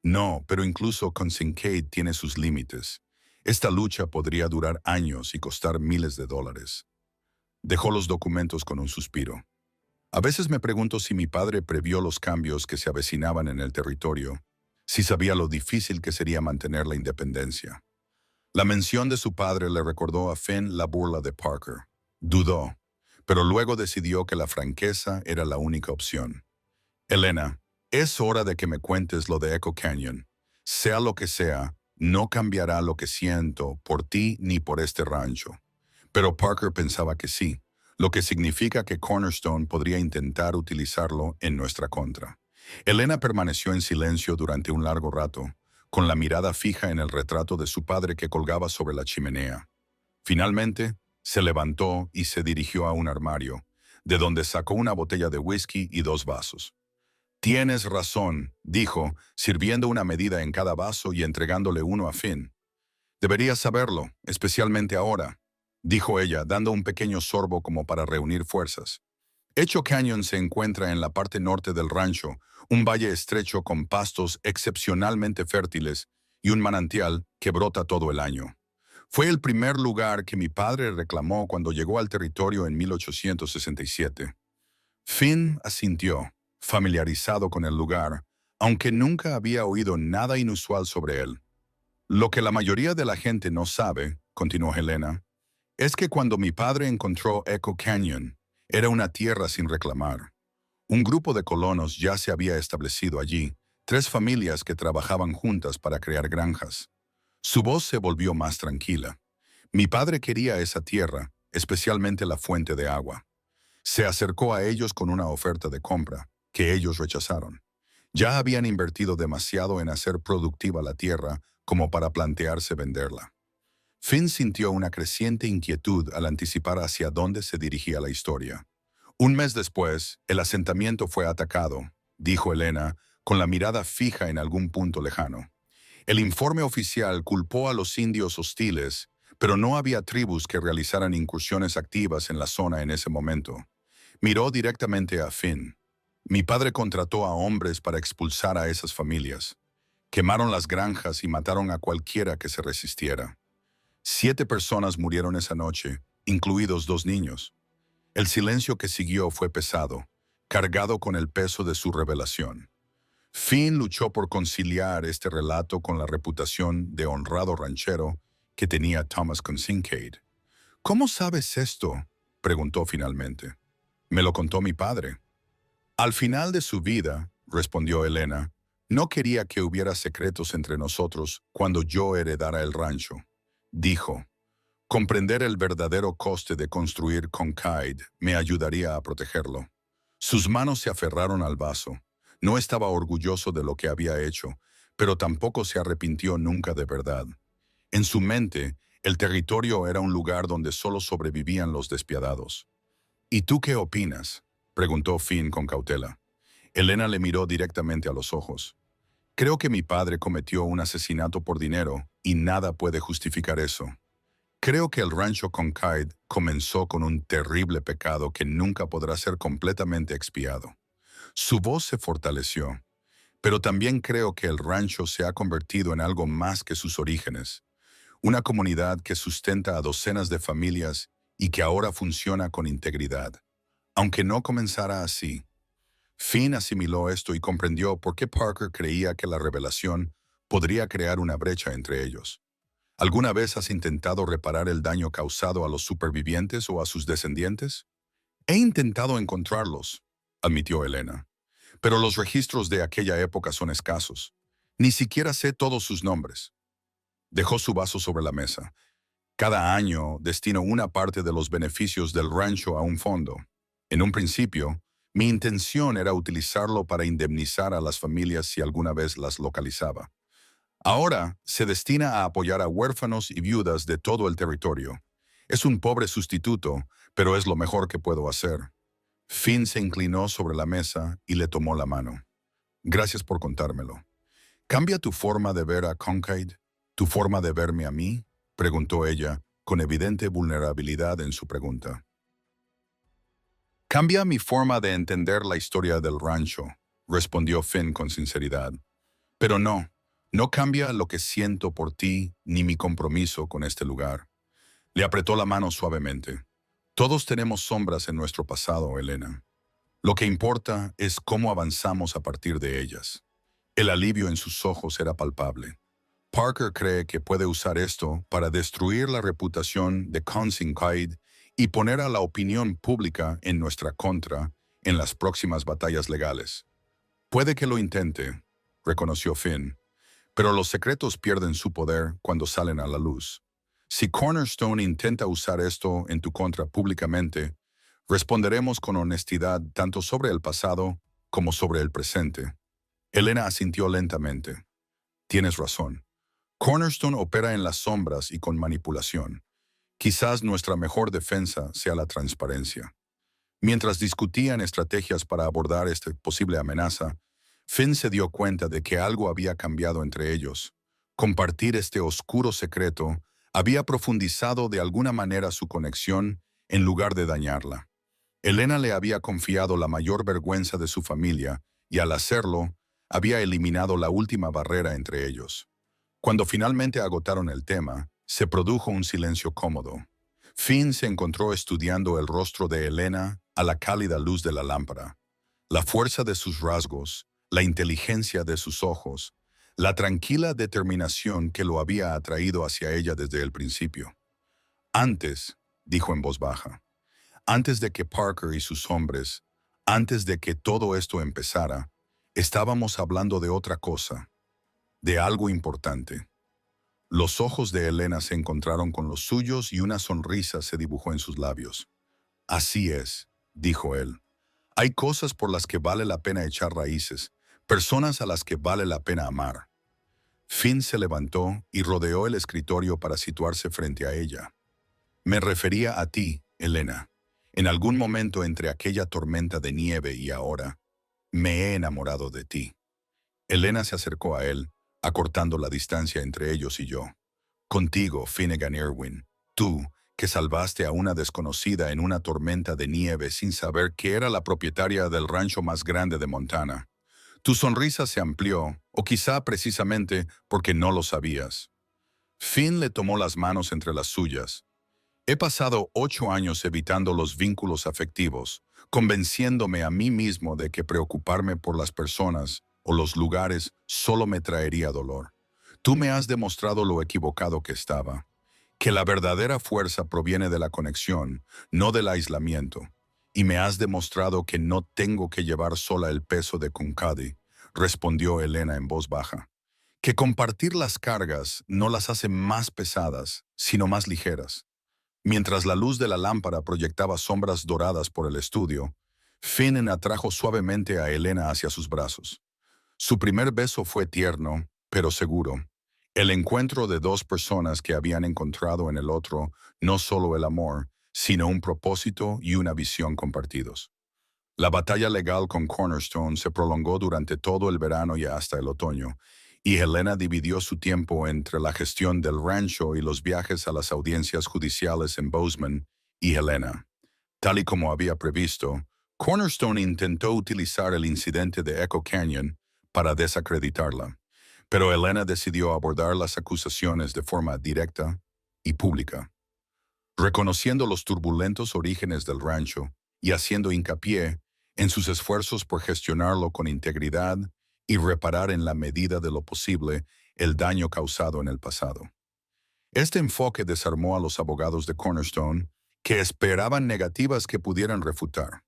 No, pero incluso con Kincaid tiene sus límites. Esta lucha podría durar años y costar miles de dólares. Dejó los documentos con un suspiro. A veces me pregunto si mi padre previó los cambios que se avecinaban en el territorio, si sabía lo difícil que sería mantener la independencia. La mención de su padre le recordó a Finn la burla de Parker. Dudó, pero luego decidió que la franqueza era la única opción. Elena, es hora de que me cuentes lo de Echo Canyon. Sea lo que sea, no cambiará lo que siento por ti ni por este rancho. Pero Parker pensaba que sí, lo que significa que Cornerstone podría intentar utilizarlo en nuestra contra. Elena permaneció en silencio durante un largo rato, con la mirada fija en el retrato de su padre que colgaba sobre la chimenea. Finalmente, se levantó y se dirigió a un armario, de donde sacó una botella de whisky y 2 vasos. Tienes razón, dijo, sirviendo una medida en cada vaso y entregándole uno a Finn. Deberías saberlo, especialmente ahora, dijo ella, dando un pequeño sorbo como para reunir fuerzas. Echo Canyon se encuentra en la parte norte del rancho, un valle estrecho con pastos excepcionalmente fértiles y un manantial que brota todo el año. Fue el primer lugar que mi padre reclamó cuando llegó al territorio en 1867. Finn asintió, familiarizado con el lugar, aunque nunca había oído nada inusual sobre él. Lo que la mayoría de la gente no sabe, continuó Helena, es que cuando mi padre encontró Echo Canyon, era una tierra sin reclamar. Un grupo de colonos ya se había establecido allí, 3 familias que trabajaban juntas para crear granjas. Su voz se volvió más tranquila. Mi padre quería esa tierra, especialmente la fuente de agua. Se acercó a ellos con una oferta de compra, que ellos rechazaron. Ya habían invertido demasiado en hacer productiva la tierra como para plantearse venderla. Finn sintió una creciente inquietud al anticipar hacia dónde se dirigía la historia. Un mes después, el asentamiento fue atacado, dijo Elena, con la mirada fija en algún punto lejano. El informe oficial culpó a los indios hostiles, pero no había tribus que realizaran incursiones activas en la zona en ese momento. Miró directamente a Finn. Mi padre contrató a hombres para expulsar a esas familias. Quemaron las granjas y mataron a cualquiera que se resistiera. 7 personas murieron esa noche, incluidos 2 niños. El silencio que siguió fue pesado, cargado con el peso de su revelación. Finn luchó por conciliar este relato con la reputación de honrado ranchero que tenía Thomas Kincaid. ¿Cómo sabes esto?, preguntó finalmente. Me lo contó mi padre. Al final de su vida, respondió Elena, no quería que hubiera secretos entre nosotros cuando yo heredara el rancho. Dijo, comprender el verdadero coste de construir Kincaid me ayudaría a protegerlo. Sus manos se aferraron al vaso. No estaba orgulloso de lo que había hecho, pero tampoco se arrepintió nunca de verdad. En su mente, el territorio era un lugar donde solo sobrevivían los despiadados. ¿Y tú qué opinas?, preguntó Finn con cautela. Elena le miró directamente a los ojos. Creo que mi padre cometió un asesinato por dinero y nada puede justificar eso. Creo que el rancho Kincaid comenzó con un terrible pecado que nunca podrá ser completamente expiado. Su voz se fortaleció, pero también creo que el rancho se ha convertido en algo más que sus orígenes. Una comunidad que sustenta a docenas de familias y que ahora funciona con integridad. Aunque no comenzara así, Finn asimiló esto y comprendió por qué Parker creía que la revelación podría crear una brecha entre ellos. ¿Alguna vez has intentado reparar el daño causado a los supervivientes o a sus descendientes? He intentado encontrarlos, admitió Elena, pero los registros de aquella época son escasos. Ni siquiera sé todos sus nombres. Dejó su vaso sobre la mesa. Cada año destino una parte de los beneficios del rancho a un fondo. En un principio, mi intención era utilizarlo para indemnizar a las familias si alguna vez las localizaba. Ahora se destina a apoyar a huérfanos y viudas de todo el territorio. Es un pobre sustituto, pero es lo mejor que puedo hacer. Finn se inclinó sobre la mesa y le tomó la mano. Gracias por contármelo. ¿Cambia tu forma de ver a Kincaid? ¿Tu forma de verme a mí?, preguntó ella, con evidente vulnerabilidad en su pregunta. Cambia mi forma de entender la historia del rancho, respondió Finn con sinceridad. Pero no cambia lo que siento por ti ni mi compromiso con este lugar. Le apretó la mano suavemente. Todos tenemos sombras en nuestro pasado, Elena. Lo que importa es cómo avanzamos a partir de ellas. El alivio en sus ojos era palpable. Parker cree que puede usar esto para destruir la reputación de Consinkide y poner a la opinión pública en nuestra contra en las próximas batallas legales. Puede que lo intente, reconoció Finn, pero los secretos pierden su poder cuando salen a la luz. Si Cornerstone intenta usar esto en tu contra públicamente, responderemos con honestidad tanto sobre el pasado como sobre el presente. Elena asintió lentamente. Tienes razón. Cornerstone opera en las sombras y con manipulación. Quizás nuestra mejor defensa sea la transparencia. Mientras discutían estrategias para abordar esta posible amenaza, Finn se dio cuenta de que algo había cambiado entre ellos. Compartir este oscuro secreto había profundizado de alguna manera su conexión en lugar de dañarla. Elena le había confiado la mayor vergüenza de su familia y al hacerlo, había eliminado la última barrera entre ellos. Cuando finalmente agotaron el tema, se produjo un silencio cómodo. Finn se encontró estudiando el rostro de Elena a la cálida luz de la lámpara. La fuerza de sus rasgos, la inteligencia de sus ojos, la tranquila determinación que lo había atraído hacia ella desde el principio. Antes, dijo en voz baja, antes de que Parker y sus hombres, antes de que todo esto empezara, estábamos hablando de otra cosa, de algo importante. Los ojos de Elena se encontraron con los suyos y una sonrisa se dibujó en sus labios. Así es, dijo él. Hay cosas por las que vale la pena echar raíces, personas a las que vale la pena amar. Finn se levantó y rodeó el escritorio para situarse frente a ella. Me refería a ti, Elena. En algún momento entre aquella tormenta de nieve y ahora, me he enamorado de ti. Elena se acercó a él, acortando la distancia entre ellos y yo. Contigo, Finnegan Irwin, tú, que salvaste a una desconocida en una tormenta de nieve sin saber que era la propietaria del rancho más grande de Montana. Tu sonrisa se amplió, o quizá precisamente porque no lo sabías. Finn le tomó las manos entre las suyas. He pasado 8 años evitando los vínculos afectivos, convenciéndome a mí mismo de que preocuparme por las personas o los lugares solo me traería dolor. Tú me has demostrado lo equivocado que estaba, que la verdadera fuerza proviene de la conexión, no del aislamiento, y me has demostrado que no tengo que llevar sola el peso de Kunkadi, respondió Elena en voz baja, que compartir las cargas no las hace más pesadas, sino más ligeras. Mientras la luz de la lámpara proyectaba sombras doradas por el estudio, Finn atrajo suavemente a Elena hacia sus brazos. Su primer beso fue tierno, pero seguro. El encuentro de dos personas que habían encontrado en el otro no solo el amor, sino un propósito y una visión compartidos. La batalla legal con Cornerstone se prolongó durante todo el verano y hasta el otoño, y Elena dividió su tiempo entre la gestión del rancho y los viajes a las audiencias judiciales en Bozeman y Helena. Tal y como había previsto, Cornerstone intentó utilizar el incidente de Echo Canyon para desacreditarla, pero Elena decidió abordar las acusaciones de forma directa y pública. Reconociendo los turbulentos orígenes del rancho y haciendo hincapié en sus esfuerzos por gestionarlo con integridad y reparar en la medida de lo posible el daño causado en el pasado. Este enfoque desarmó a los abogados de Cornerstone, que esperaban negativas que pudieran refutar.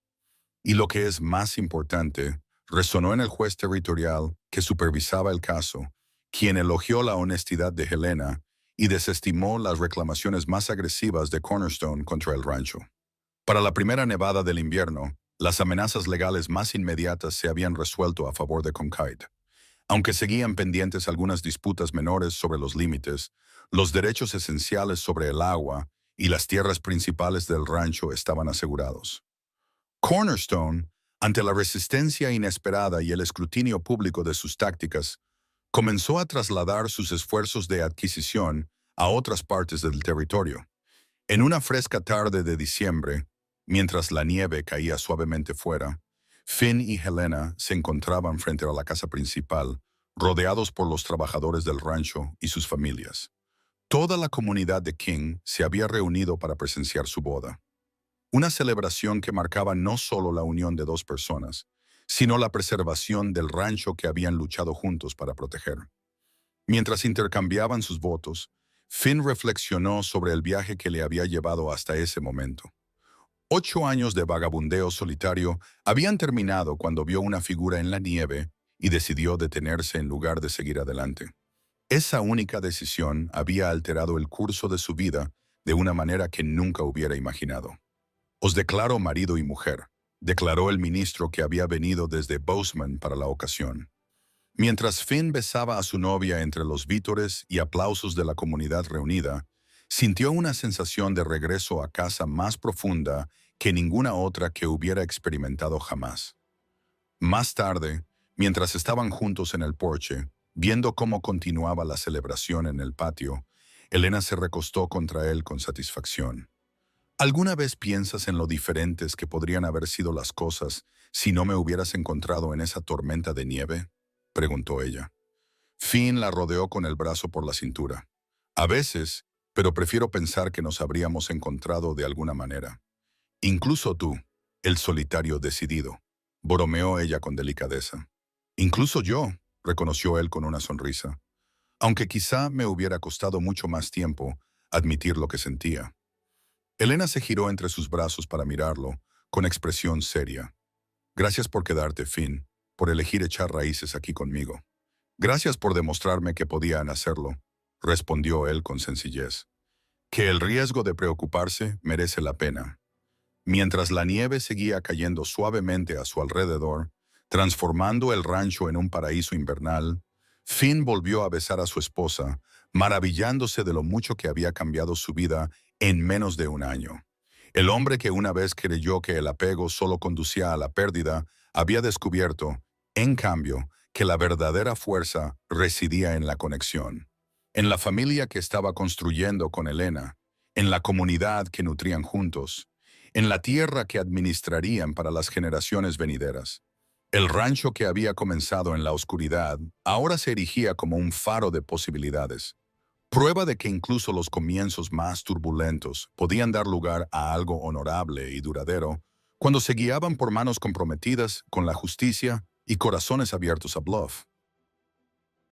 Y lo que es más importante, resonó en el juez territorial que supervisaba el caso, quien elogió la honestidad de Helena y desestimó las reclamaciones más agresivas de Cornerstone contra el rancho. Para la primera nevada del invierno, las amenazas legales más inmediatas se habían resuelto a favor de Concaid. Aunque seguían pendientes algunas disputas menores sobre los límites, los derechos esenciales sobre el agua y las tierras principales del rancho estaban asegurados. Cornerstone, ante la resistencia inesperada y el escrutinio público de sus tácticas, comenzó a trasladar sus esfuerzos de adquisición a otras partes del territorio. En una fresca tarde de diciembre, mientras la nieve caía suavemente fuera, Finn y Helena se encontraban frente a la casa principal, rodeados por los trabajadores del rancho y sus familias. Toda la comunidad de King se había reunido para presenciar su boda. Una celebración que marcaba no solo la unión de dos personas, sino la preservación del rancho que habían luchado juntos para proteger. Mientras intercambiaban sus votos, Finn reflexionó sobre el viaje que le había llevado hasta ese momento. 8 años de vagabundeo solitario habían terminado cuando vio una figura en la nieve y decidió detenerse en lugar de seguir adelante. Esa única decisión había alterado el curso de su vida de una manera que nunca hubiera imaginado. «Os declaro marido y mujer», declaró el ministro que había venido desde Bozeman para la ocasión. Mientras Finn besaba a su novia entre los vítores y aplausos de la comunidad reunida, sintió una sensación de regreso a casa más profunda que ninguna otra que hubiera experimentado jamás. Más tarde, mientras estaban juntos en el porche, viendo cómo continuaba la celebración en el patio, Helena se recostó contra él con satisfacción. ¿Alguna vez piensas en lo diferentes que podrían haber sido las cosas si no me hubieras encontrado en esa tormenta de nieve?, preguntó ella. Finn la rodeó con el brazo por la cintura. A veces, pero prefiero pensar que nos habríamos encontrado de alguna manera. Incluso tú, el solitario decidido, bromeó ella con delicadeza. Incluso yo, reconoció él con una sonrisa, aunque quizá me hubiera costado mucho más tiempo admitir lo que sentía. Helena se giró entre sus brazos para mirarlo, con expresión seria. Gracias por quedarte, Finn, por elegir echar raíces aquí conmigo. Gracias por demostrarme que podían hacerlo, respondió él con sencillez. Que el riesgo de preocuparse merece la pena. Mientras la nieve seguía cayendo suavemente a su alrededor, transformando el rancho en un paraíso invernal, Finn volvió a besar a su esposa, maravillándose de lo mucho que había cambiado su vida en menos de un año. El hombre que una vez creyó que el apego solo conducía a la pérdida, había descubierto, en cambio, que la verdadera fuerza residía en la conexión, en la familia que estaba construyendo con Helena, en la comunidad que nutrían juntos, en la tierra que administrarían para las generaciones venideras. El rancho que había comenzado en la oscuridad ahora se erigía como un faro de posibilidades, prueba de que incluso los comienzos más turbulentos podían dar lugar a algo honorable y duradero cuando se guiaban por manos comprometidas con la justicia y corazones abiertos a Bluff.